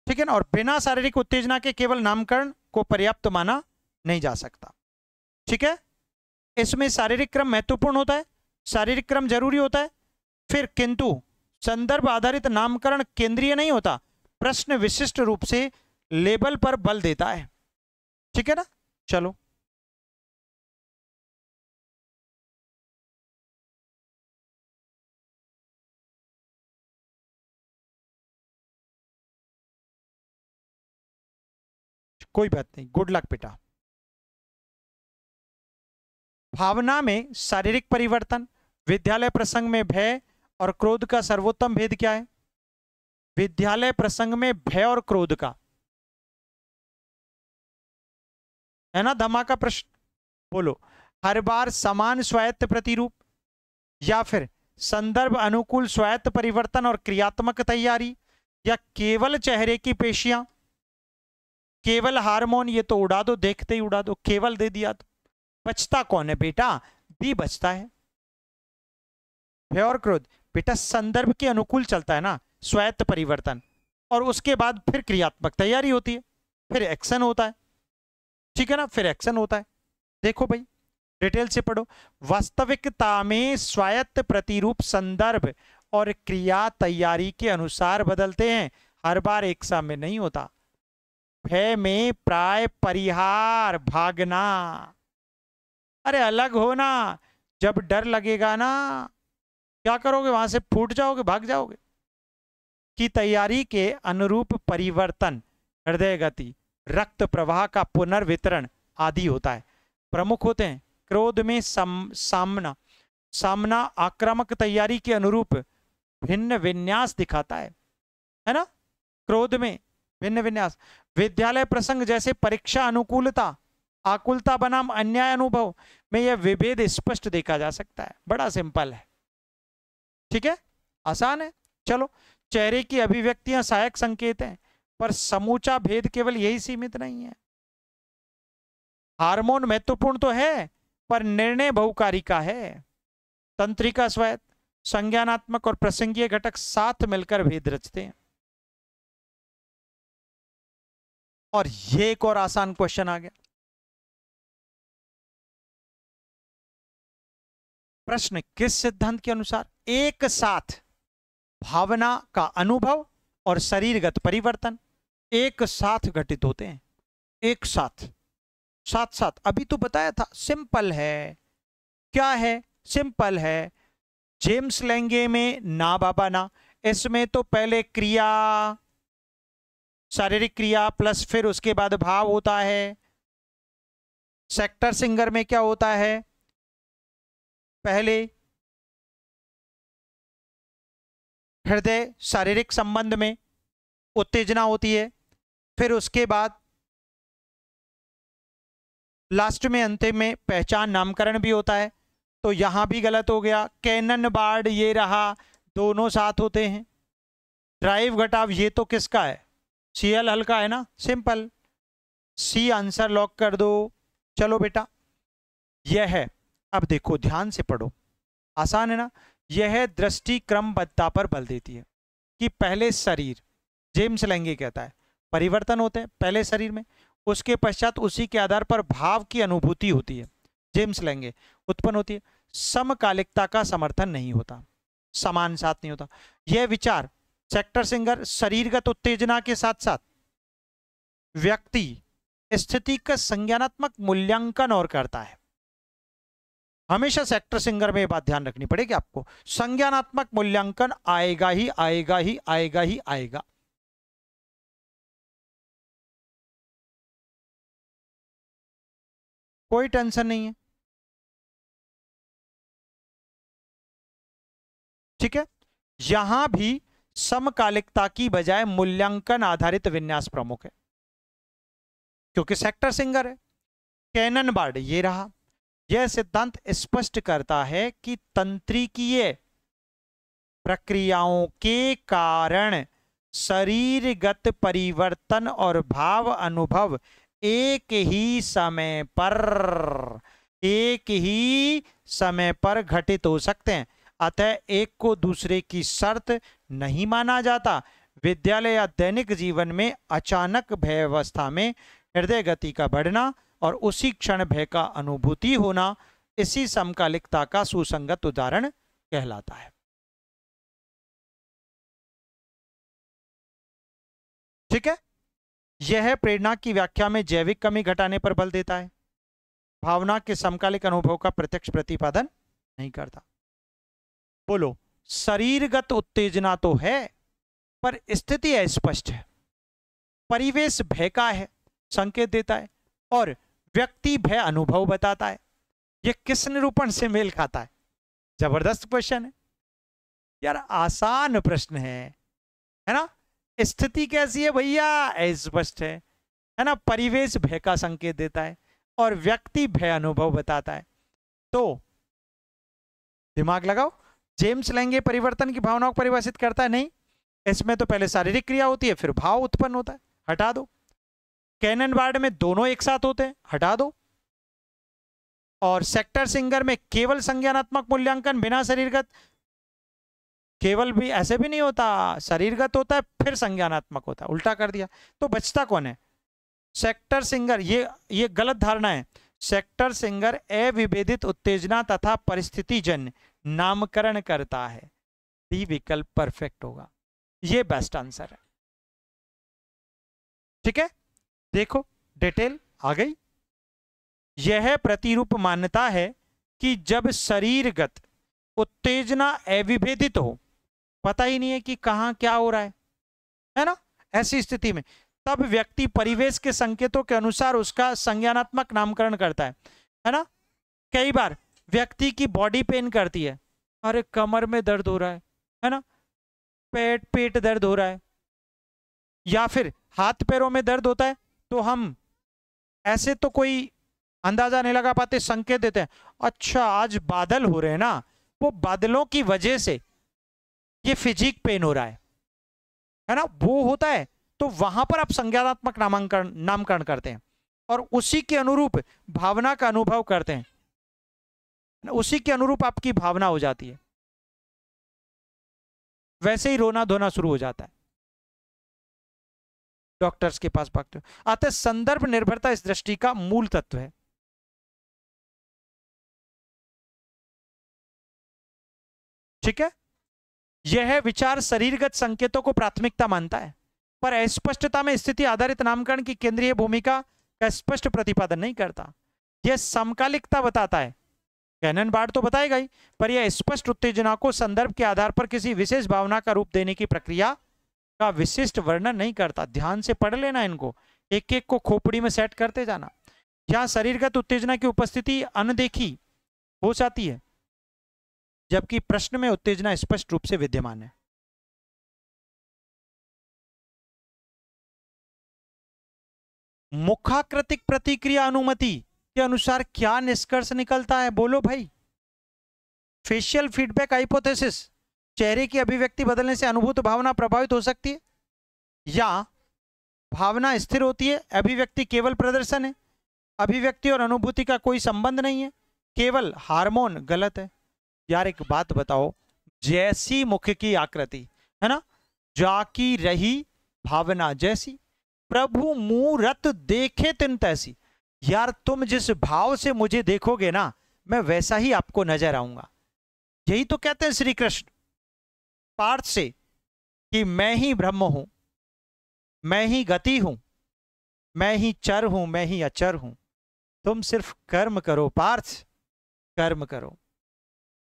ठीक है ना, और बिना शारीरिक उत्तेजना के केवल नामकरण को पर्याप्त माना नहीं जा सकता। ठीक है, इसमें शारीरिक क्रम महत्वपूर्ण होता है, शारीरिक क्रम जरूरी होता है, फिर किंतु संदर्भ आधारित नामकरण केंद्रीय नहीं होता, प्रश्न विशिष्ट रूप से लेबल पर बल देता है। ठीक है ना, चलो कोई बात नहीं, गुड लक बेटा। भावना में शारीरिक परिवर्तन, विद्यालय प्रसंग में भय और क्रोध का सर्वोत्तम भेद क्या है? विद्यालय प्रसंग में भय और क्रोध का, है ना धमाका प्रश्न, बोलो। हर बार समान स्वायत्त प्रतिरूप, या फिर संदर्भ अनुकूल स्वायत्त परिवर्तन और क्रियात्मक तैयारी, या केवल चेहरे की पेशियां, केवल हार्मोन, ये तो उड़ा दो, देखते ही उड़ा दो, केवल दे दिया तो बचता कौन है बेटा? बी बचता है। भय और क्रोध बेटा संदर्भ के अनुकूल चलता है ना, स्वायत्त परिवर्तन, और उसके बाद फिर क्रियात्मक तैयारी होती है, फिर एक्शन होता है। ठीक है ना, फिर एक्शन होता है। देखो भाई डिटेल से पढ़ो। वास्तविकता में स्वायत्त प्रतिरूप संदर्भ और क्रिया तैयारी के अनुसार बदलते हैं, हर बार एक सा में नहीं होता। भय में प्राय परिहार, भागना, अरे अलग होना, जब डर लगेगा ना क्या करोगे, वहां से फूट जाओगे, भाग जाओगे, की तैयारी के अनुरूप परिवर्तन, हृदय गति, रक्त प्रवाह का पुनर्वितरण आदि होता है, प्रमुख होते हैं। क्रोध में सामना आक्रामक तैयारी के अनुरूप भिन्न विन्यास दिखाता है ना, क्रोध में भिन्न विन्यास। विद्यालय प्रसंग जैसे परीक्षा अनुकूलता, आकुलता बनाम अन्याय अनुभव में यह विभेद स्पष्ट देखा जा सकता है। बड़ा सिंपल है, ठीक है, आसान है। चलो, चेहरे की अभिव्यक्तियां सहायक संकेत हैं, पर समूचा भेद केवल यही सीमित नहीं है। हार्मोन महत्वपूर्ण तो है, पर निर्णय बहुकारी का है। तंत्रिका स्वायत्त, संज्ञानात्मक और प्रसंगीय घटक साथ मिलकर भेद रचते हैं। और ये एक और आसान क्वेश्चन आ गया। प्रश्न, किस सिद्धांत के अनुसार एक साथ भावना का अनुभव और शरीरगत परिवर्तन एक साथ घटित होते हैं? एक साथ, साथ साथ, अभी तो बताया था, सिंपल है। क्या है? सिंपल है। जेम्स लेंगे में ना बाबा ना, इसमें तो पहले क्रिया, शारीरिक क्रिया प्लस फिर उसके बाद भाव होता है। सेक्टर सिंगर में क्या होता है? पहले हृदय शारीरिक संबंध में उत्तेजना होती है, फिर उसके बाद लास्ट में अंतिम में पहचान नामकरण भी होता है। तो यहां भी गलत हो गया। कैननबार्ड ये रहा, दोनों साथ होते हैं। ड्राइव घटाव ये तो किसका है? सीएल हल्का है ना, सिंपल। सी आंसर लॉक कर दो। चलो बेटा यह है, अब देखो ध्यान से पढ़ो, आसान है ना। यह दृष्टि क्रमबद्धता पर बल देती है कि पहले शरीर, जेम्स लेंगे कहता है, परिवर्तन होते हैं पहले शरीर में, उसके पश्चात उसी के आधार पर भाव की अनुभूति होती है, जेम्स लेंगे, उत्पन्न होती है। समकालिकता का समर्थन नहीं होता, समान साथ नहीं होता। यह विचार सेक्टर सिंगर शरीरगत उत्तेजना के साथ साथ व्यक्ति स्थिति का संज्ञानात्मक मूल्यांकन और करता है। हमेशा सेक्टर सिंगर में ये बात ध्यान रखनी पड़ेगी आपको, संज्ञानात्मक मूल्यांकन आएगा ही आएगा ही आएगा ही आएगा। कोई टेंशन नहीं है, ठीक है। यहां भी समकालिकता की बजाय मूल्यांकन आधारित विन्यास प्रमुख है, क्योंकि सेक्टर सिंगर है। कैनन बार्ड ये रहा, यह सिद्धांत स्पष्ट करता है कि तंत्रिकीय प्रक्रियाओं के कारण शरीरगत परिवर्तन और भाव अनुभव एक ही समय पर घटित हो सकते हैं, अतः एक को दूसरे की शर्त नहीं माना जाता। विद्यालय या दैनिक जीवन में अचानक भय अवस्था में हृदय गति का बढ़ना और उसी क्षण भय का अनुभूति होना इसी समकालिकता का सुसंगत उदाहरण कहलाता है। ठीक है, यह प्रेरणा की व्याख्या में जैविक कमी घटाने पर बल देता है, भावना के समकालिक अनुभव का प्रत्यक्ष प्रतिपादन नहीं करता। बोलो, शरीरगत उत्तेजना तो है पर स्थिति अस्पष्ट है, परिवेश भय का है, संकेत देता है, और व्यक्ति भय अनुभव बताता है। यह किस निरूपण से मेल खाता है? जबरदस्त क्वेश्चन है यार, आसान प्रश्न है ना। स्थिति कैसी है भैया? अस्पष्ट है ना। परिवेश भय का संकेत देता है और व्यक्ति भय अनुभव बताता है। तो दिमाग लगाओ, जेम्स लेंगे परिवर्तन की भावनाओं को परिभाषित करता है? नहीं, इसमें तो पहले शारीरिक क्रिया होती है फिर भाव उत्पन्न होता है, हटा दो। कैनन बार्ड में दोनों एक साथ होते हैं, हटा दो। और सेक्टर सिंगर में केवल संज्ञानात्मक मूल्यांकन बिना शरीरगत, केवल भी ऐसे भी नहीं होता, शरीरगत होता है फिर संज्ञानात्मक होता है, उल्टा कर दिया। तो बचता कौन है? Sector singer. ये गलत धारणा है। सेक्टर सिंगर अविभेदित उत्तेजना तथा परिस्थितिजन्य नामकरण करता है। डी विकल्प परफेक्ट होगा, ये बेस्ट आंसर है। ठीक है, देखो डिटेल आ गई। यह प्रतिरूप मान्यता है कि जब शरीरगत उत्तेजना अविभेदित हो, पता ही नहीं है कि कहां क्या हो रहा है ना, ऐसी स्थिति में तब व्यक्ति परिवेश के संकेतों के अनुसार उसका संज्ञानात्मक नामकरण करता है ना। कई बार व्यक्ति की बॉडी पेन करती है, अरे कमर में दर्द हो रहा है ना, पेट दर्द हो रहा है, या फिर हाथ पैरों में दर्द होता है, तो हम ऐसे तो कोई अंदाजा नहीं लगा पाते, संकेत देते हैं, अच्छा आज बादल हो रहे हैं ना, वो बादलों की वजह से ये फिजिक पेन हो रहा है ना, वो होता है। तो वहां पर आप संज्ञानात्मक नामकरण करते हैं और उसी के अनुरूप भावना का अनुभव करते हैं, उसी के अनुरूप आपकी भावना हो जाती है, वैसे ही रोना धोना शुरू हो जाता है, डॉक्टर्स के पास भागते हो। अतः संदर्भ निर्भरता इस दृष्टि का मूल तत्व है। ठीक है, यह विचार शरीरगत संकेतों को प्राथमिकता मानता है पर अस्पष्टता में स्थिति आधारित नामकरण की केंद्रीय भूमिका का स्पष्ट प्रतिपादन नहीं करता। यह समकालिकता बताता है, कैनन बार्ड तो बताएगा ही, पर यह स्पष्ट उत्तेजना को संदर्भ के आधार पर किसी विशेष भावना का रूप देने की प्रक्रिया का विशिष्ट वर्णन नहीं करता। ध्यान से पढ़ लेना इनको, एक एक को खोपड़ी में सेट करते जाना। यहां शरीरगत उत्तेजना की उपस्थिति अनदेखी हो जाती है, जबकि प्रश्न में उत्तेजना स्पष्ट रूप से विद्यमान है। मुखाकृतिक प्रतिक्रिया अनुमति के अनुसार क्या निष्कर्ष निकलता है? बोलो भाई। फेशियल फीडबैक हाइपोथेसिस, चेहरे की अभिव्यक्ति बदलने से अनुभूत भावना प्रभावित हो सकती है या भावना स्थिर होती है, अभिव्यक्ति केवल प्रदर्शन है, अभिव्यक्ति और अनुभूति का कोई संबंध नहीं है, केवल हार्मोन गलत है। यार एक बात बताओ, जैसी मुख की आकृति है ना, जाकी रही भावना जैसी, प्रभु मूरत देखे तिन तैसी। यार तुम जिस भाव से मुझे देखोगे ना, मैं वैसा ही आपको नजर आऊंगा। यही तो कहते हैं श्री कृष्ण पार्थ से कि मैं ही ब्रह्म हूं, मैं ही गति हूं, मैं ही चर हूं, मैं ही अचर हूं। तुम सिर्फ कर्म करो पार्थ, कर्म करो।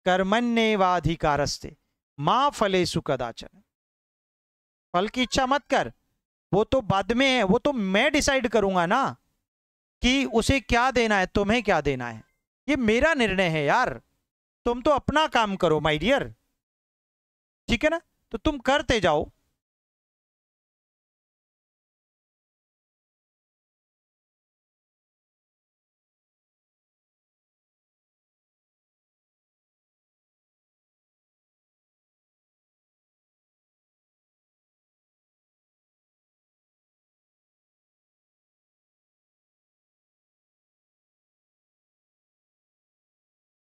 कर्मण्येवाधिकारस्ते मां फलेषु कदाचन। फल की इच्छा मत कर, वो तो बाद में है, वो तो मैं डिसाइड करूंगा ना कि उसे क्या देना है, तुम्हें क्या देना है। ये मेरा निर्णय है यार। तुम तो अपना काम करो माय डियर, ठीक है ना, तो तुम करते जाओ।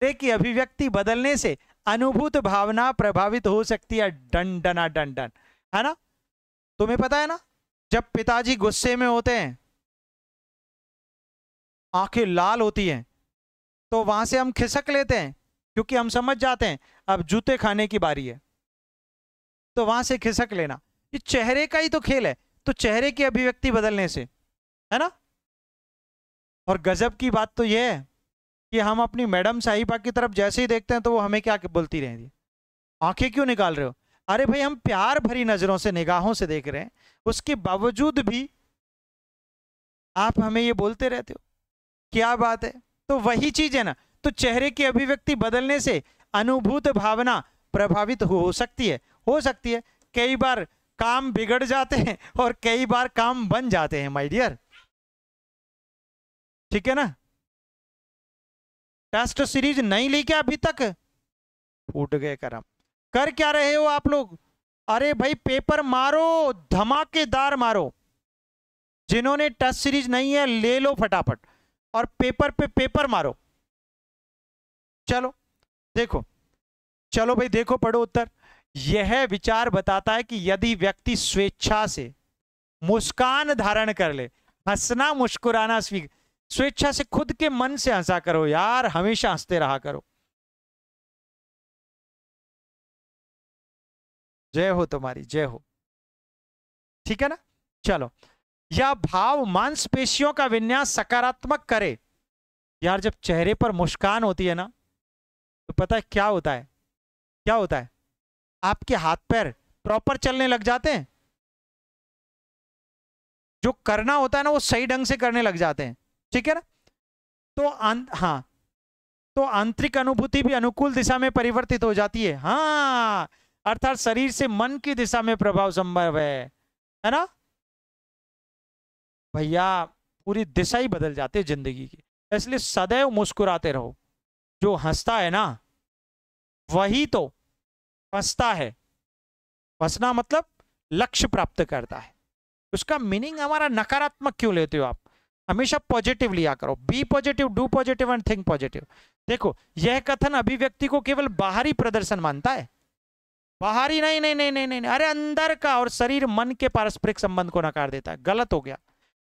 देखिए अभिव्यक्ति बदलने से अनुभूत भावना प्रभावित हो सकती है। डन डना डन डन, है ना। तुम्हें पता है ना, जब पिताजी गुस्से में होते हैं, आंखें लाल होती हैं, तो वहां से हम खिसक लेते हैं, क्योंकि हम समझ जाते हैं अब जूते खाने की बारी है, तो वहां से खिसक लेना। ये चेहरे का ही तो खेल है, तो चेहरे की अभिव्यक्ति बदलने से, है ना। और गजब की बात तो यह है कि हम अपनी मैडम साहिबा की तरफ जैसे ही देखते हैं तो वो हमें क्या बोलती रहती है, आंखें क्यों निकाल रहे हो। अरे भाई हम प्यार भरी नजरों से, निगाहों से देख रहे हैं, उसके बावजूद भी आप हमें ये बोलते रहते हो, क्या बात है। तो वही चीज है ना, तो चेहरे की अभिव्यक्ति बदलने से अनुभूत भावना प्रभावित हो सकती है, हो सकती है। कई बार काम बिगड़ जाते हैं और कई बार काम बन जाते हैं माय डियर, ठीक है ना। टेस्ट सीरीज नहीं ली क्या अभी तक, फूट गए करम। कर क्या रहे हो आप लोग। अरे भाई पेपर मारो, धमाकेदार मारो। जिन्होंने टेस्ट सीरीज नहीं है ले लो फटाफट और पेपर पे पेपर मारो। चलो देखो, चलो भाई देखो, पढ़ो उत्तर। यह विचार बताता है कि यदि व्यक्ति स्वेच्छा से मुस्कान धारण कर ले, हंसना मुस्कुराना स्वेच्छा से, खुद के मन से हंसा करो यार, हमेशा हंसते रहा करो। जय हो तुम्हारी, जय हो, ठीक है ना। चलो, यह भाव मांसपेशियों का विन्यास सकारात्मक करे। यार जब चेहरे पर मुस्कान होती है ना, तो पता है क्या होता है, क्या होता है, आपके हाथ पैर प्रॉपर चलने लग जाते हैं। जो करना होता है ना वो सही ढंग से करने लग जाते हैं, ठीक है ना। तो हाँ, तो आंतरिक अनुभूति भी अनुकूल दिशा में परिवर्तित हो जाती है। हाँ, अर्थात शरीर से मन की दिशा में प्रभाव संभव है ना भैया। पूरी दिशा ही बदल जाती है जिंदगी की। इसलिए सदैव मुस्कुराते रहो। जो हंसता है ना वही तो फंसता है। फंसना मतलब लक्ष्य प्राप्त करता है। उसका मीनिंग हमारा नकारात्मक क्यों लेते हो आप। हमेशा पॉजिटिव लिया करो। Be positive, do positive and think positive. देखो यह कथन अभिव्यक्ति को केवल बाहरी प्रदर्शन मानता है। बाहरी नहीं नहीं नहीं नहीं नहीं, अरे अंदर का और शरीर मन के पारस्परिक संबंध को नकार देता है। गलत हो गया।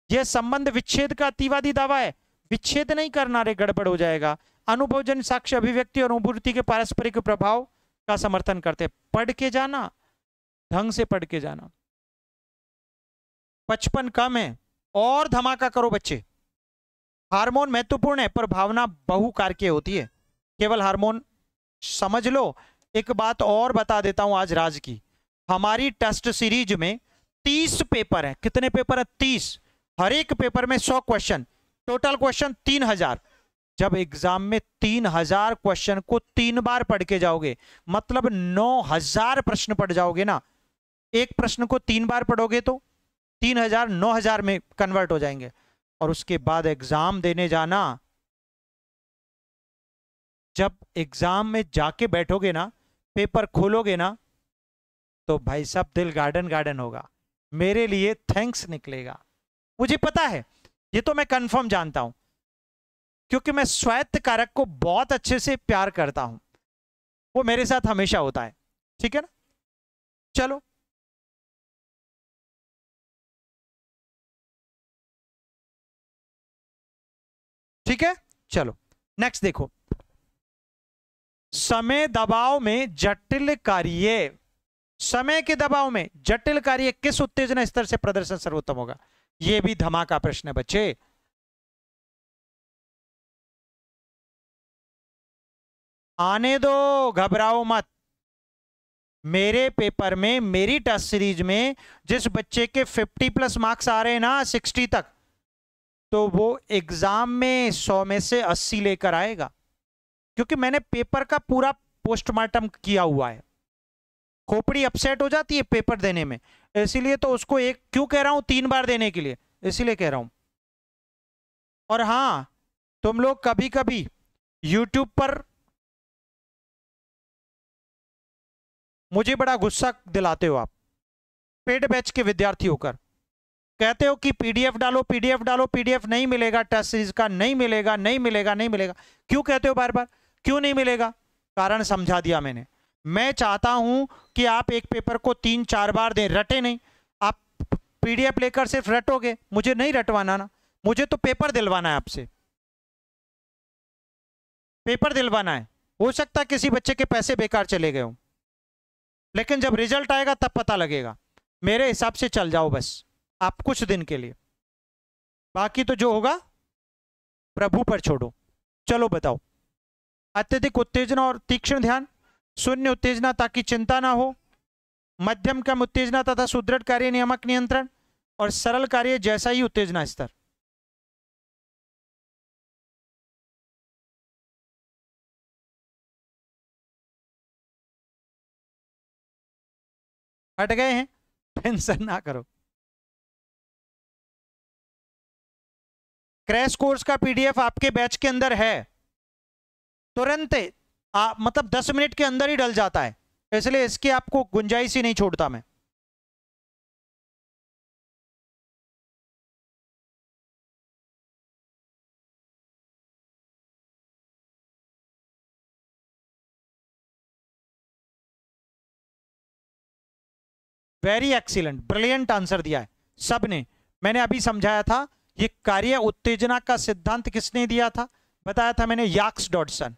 यह संबंध विच्छेद का अतिवादी दावा है। विच्छेद नहीं करना, रे गड़बड़ हो जाएगा। अनुभवजन साक्ष्य अभिव्यक्ति और अनुभूति के पारस्परिक प्रभाव का समर्थन करते। पढ़ के जाना, ढंग से पढ़ के जाना। 55 कम है और धमाका करो बच्चे। हार्मोन महत्वपूर्ण है पर भावना बहुकारकीय होती है। केवल हार्मोन समझ लो। एक बात और बता देता हूं आज राज की। हमारी टेस्ट सीरीज में 30 पेपर है। कितने पेपर है? 30। हर एक पेपर में 100 क्वेश्चन। Total question 3000। जब एग्जाम में 3000 क्वेश्चन को 3 बार पढ़ के जाओगे, मतलब 9000 प्रश्न पढ़ जाओगे ना। एक प्रश्न को 3 बार पढ़ोगे तो 3000 9000 में कन्वर्ट हो जाएंगे। और उसके बाद एग्जाम देने जाना। जब एग्जाम में जाके बैठोगे ना, पेपर खोलोगे ना, तो भाई साहब दिल गार्डन गार्डन होगा। मेरे लिए थैंक्स निकलेगा। मुझे पता है, ये तो मैं कंफर्म जानता हूं, क्योंकि मैं स्वायत्त कारक को बहुत अच्छे से प्यार करता हूं, वो मेरे साथ हमेशा होता है। ठीक है ना? चलो ठीक है, चलो नेक्स्ट देखो। समय दबाव में जटिल कार्य, समय के दबाव में जटिल कार्य किस उत्तेजना स्तर से प्रदर्शन सर्वोत्तम होगा? यह भी धमाका प्रश्न है बच्चे। आने दो, घबराओ मत। मेरे पेपर में, मेरी टेस्ट सीरीज में जिस बच्चे के 50+ मार्क्स आ रहे हैं ना, 60 तक, तो वो एग्जाम में 100 में से 80 लेकर आएगा, क्योंकि मैंने पेपर का पूरा पोस्टमार्टम किया हुआ है। खोपड़ी अपसेट हो जाती है पेपर देने में, इसीलिए तो उसको एक क्यों कह रहा हूं, 3 बार देने के लिए, इसीलिए कह रहा हूं। और हां, तुम लोग कभी कभी YouTube पर मुझे बड़ा गुस्सा दिलाते हो आप, पेड बैच के विद्यार्थी होकर कहते हो कि पीडीएफ डालो, पीडीएफ डालो, पीडीएफ नहीं मिलेगा, टेस्ट सीरीज का नहीं मिलेगा, नहीं मिलेगा, नहीं मिलेगा। क्यों कहते हो बार बार, क्यों नहीं मिलेगा? कारण समझा दिया मैंने। मैं चाहता हूं कि आप एक पेपर को 3-4 बार दें, रटे नहीं। आप पीडीएफ लेकर सिर्फ रटोगे, मुझे नहीं रटवाना ना, मुझे तो पेपर दिलवाना है आपसे, पेपर दिलवाना है। हो सकता है किसी बच्चे के पैसे बेकार चले गए हों, लेकिन जब रिजल्ट आएगा तब पता लगेगा। मेरे हिसाब से चल जाओ बस आप कुछ दिन के लिए, बाकी तो जो होगा प्रभु पर छोड़ो। चलो बताओ। अत्यधिक उत्तेजना और तीक्ष्ण ध्यान, शून्य उत्तेजना ताकि चिंता ना हो, मध्यम कम उत्तेजना तथा सुदृढ़ कार्य नियामक नियंत्रण, और सरल कार्य जैसा ही उत्तेजना स्तर। हट गए हैं? टेंशन ना करो। क्रैश कोर्स का पीडीएफ आपके बैच के अंदर है, तुरंत मतलब 10 मिनट के अंदर ही डल जाता है, इसलिए इसकी आपको गुंजाइश ही नहीं छोड़ता मैं। वेरी एक्सीलेंट, ब्रिलियंट आंसर दिया है सबने। मैंने अभी समझाया था, ये कार्य उत्तेजना का सिद्धांत किसने दिया था? बताया था मैंने, याक्स डॉडसन।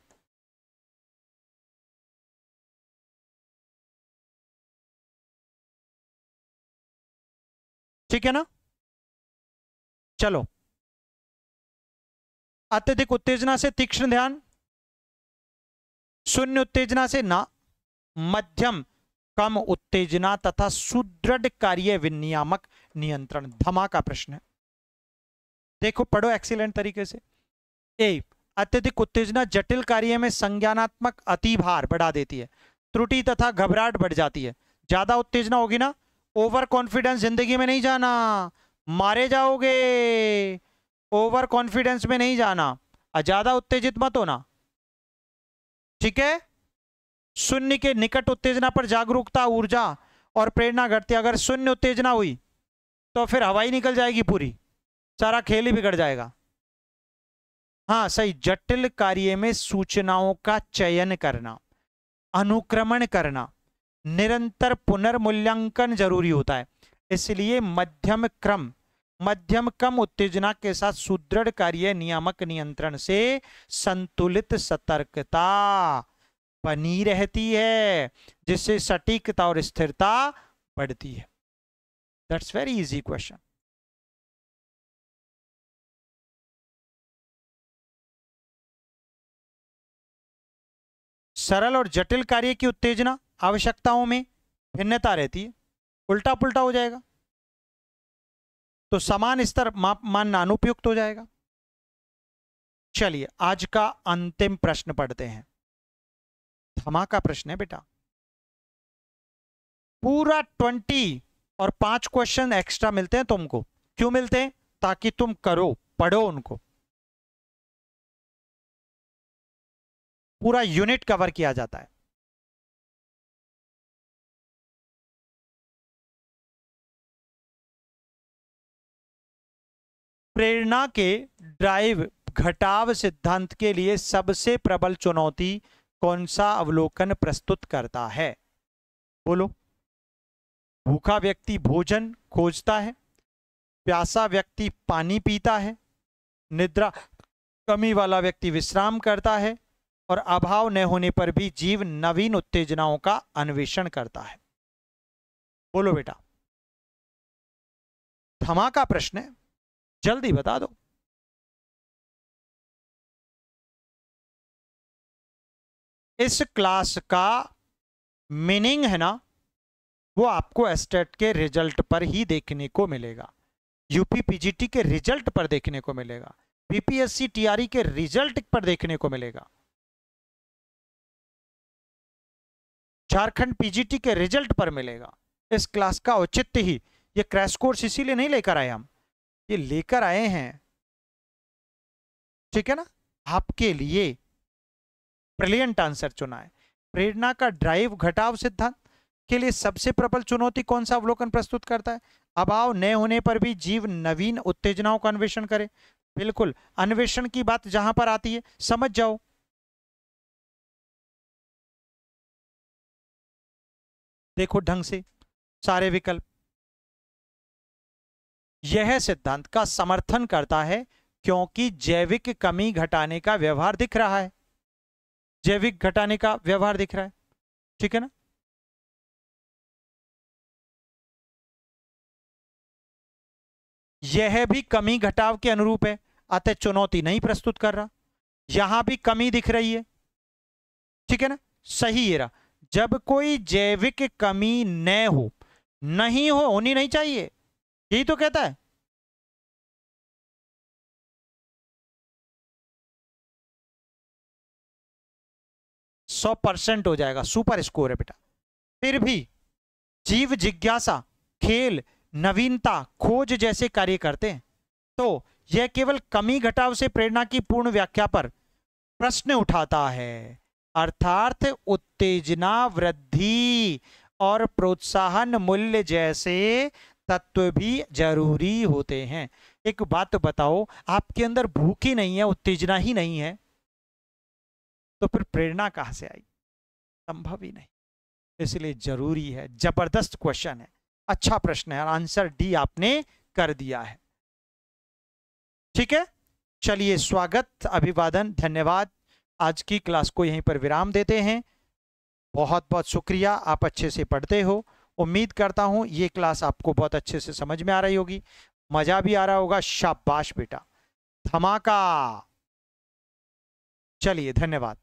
ठीक है ना? चलो, अत्यधिक उत्तेजना से तीक्ष्ण ध्यान, शून्य उत्तेजना से ना, मध्यम कम उत्तेजना तथा सुदृढ़ कार्य विनियामक नियंत्रण। धमाका प्रश्न है, देखो पढ़ो एक्सीलेंट तरीके से। ए, अत्यधिक उत्तेजना जटिल कार्य में संज्ञानात्मक अतिभार बढ़ा देती है, त्रुटि तथा घबराहट बढ़ जाती है। ज्यादा उत्तेजना होगी ना, ओवर कॉन्फिडेंस जिंदगी में नहीं जाना, मारे जाओगे। ओवर कॉन्फिडेंस में नहीं जाना, ज्यादा उत्तेजित मत होना। ठीक है? शून्य के निकट उत्तेजना पर जागरूकता, ऊर्जा और प्रेरणा घटती है। अगर शून्य उत्तेजना हुई तो फिर हवाई निकल जाएगी पूरी, सारा खेल ही बिगड़ जाएगा। हाँ सही, जटिल कार्य में सूचनाओं का चयन करना, अनुक्रमण करना, निरंतर पुनर्मूल्यांकन जरूरी होता है। इसलिए मध्यम कम उत्तेजना के साथ सुदृढ़ कार्य नियामक नियंत्रण से संतुलित सतर्कता बनी रहती है, जिससे सटीकता और स्थिरता बढ़ती है। That's very easy question. सरल और जटिल कार्य की उत्तेजना आवश्यकताओं में भिन्नता रहती है, उल्टा पुल्टा हो जाएगा तो समान स्तर मानना अनुपयुक्त हो जाएगा। चलिए आज का अंतिम प्रश्न पढ़ते हैं, धमाका प्रश्न है बेटा। पूरा 20 और 5 क्वेश्चन एक्स्ट्रा मिलते हैं तुमको। क्यों मिलते हैं? ताकि तुम करो, पढ़ो उनको, पूरा यूनिट कवर किया जाता है। प्रेरणा के ड्राइव घटाव सिद्धांत के लिए सबसे प्रबल चुनौती कौन सा अवलोकन प्रस्तुत करता है? बोलो। भूखा व्यक्ति भोजन खोजता है, प्यासा व्यक्ति पानी पीता है, निद्रा कमी वाला व्यक्ति विश्राम करता है, और अभाव न होने पर भी जीव नवीन उत्तेजनाओं का अन्वेषण करता है। बोलो बेटा। धमाका प्रश्न है, जल्दी बता दो। इस क्लास का मीनिंग है ना, वो आपको एस्टेट के रिजल्ट पर ही देखने को मिलेगा, यूपी पीजीटी के रिजल्ट पर देखने को मिलेगा, बीपीएससी टीआरई के रिजल्ट पर देखने को मिलेगा, झारखंड पीजीटी के रिजल्ट पर मिलेगा। इस क्लास का औचित्य ही, ये क्रैश कोर्स इसीलिए नहीं लेकर आए हम, ये लेकर आए हैं, ठीक है ना, आपके लिए ब्रिलियंट आंसर चुना है। प्रेरणा का ड्राइव घटाव सिद्धांत के लिए सबसे प्रबल चुनौती कौन सा अवलोकन प्रस्तुत करता है? अभाव न होने पर भी जीव नवीन उत्तेजनाओं का अन्वेषण करे। बिल्कुल, अन्वेषण की बात जहां पर आती है समझ जाओ। देखो ढंग से सारे विकल्प। यह सिद्धांत का समर्थन करता है क्योंकि जैविक कमी घटाने का व्यवहार दिख रहा है, जैविक घटाने का व्यवहार दिख रहा है, ठीक है ना। यह भी कमी घटाव के अनुरूप है, अतः चुनौती नहीं प्रस्तुत कर रहा। यहां भी कमी दिख रही है, ठीक है ना, सही है। जब कोई जैविक कमी न हो, नहीं हो, होनी नहीं चाहिए, यही तो कहता है। सौ % हो जाएगा, सुपर स्कोर है बेटा। फिर भी जीव जिज्ञासा, खेल, नवीनता, खोज जैसे कार्य करते हैं, तो यह केवल कमी घटाव से प्रेरणा की पूर्ण व्याख्या पर प्रश्न उठाता है, अर्थात उत्तेजना, वृद्धि और प्रोत्साहन मूल्य जैसे तत्व भी जरूरी होते हैं। एक बात बताओ, आपके अंदर भूख ही नहीं है, उत्तेजना ही नहीं है, तो फिर प्रेरणा कहां से आई? संभव ही नहीं। इसलिए जरूरी है। जबरदस्त क्वेश्चन है, अच्छा प्रश्न है, और आंसर डी आपने कर दिया है, ठीक है। चलिए, स्वागत, अभिवादन, धन्यवाद। आज की क्लास को यहीं पर विराम देते हैं। बहुत बहुत शुक्रिया, आप अच्छे से पढ़ते हो। उम्मीद करता हूं ये क्लास आपको बहुत अच्छे से समझ में आ रही होगी, मजा भी आ रहा होगा। शाबाश बेटा, धमाका। चलिए, धन्यवाद।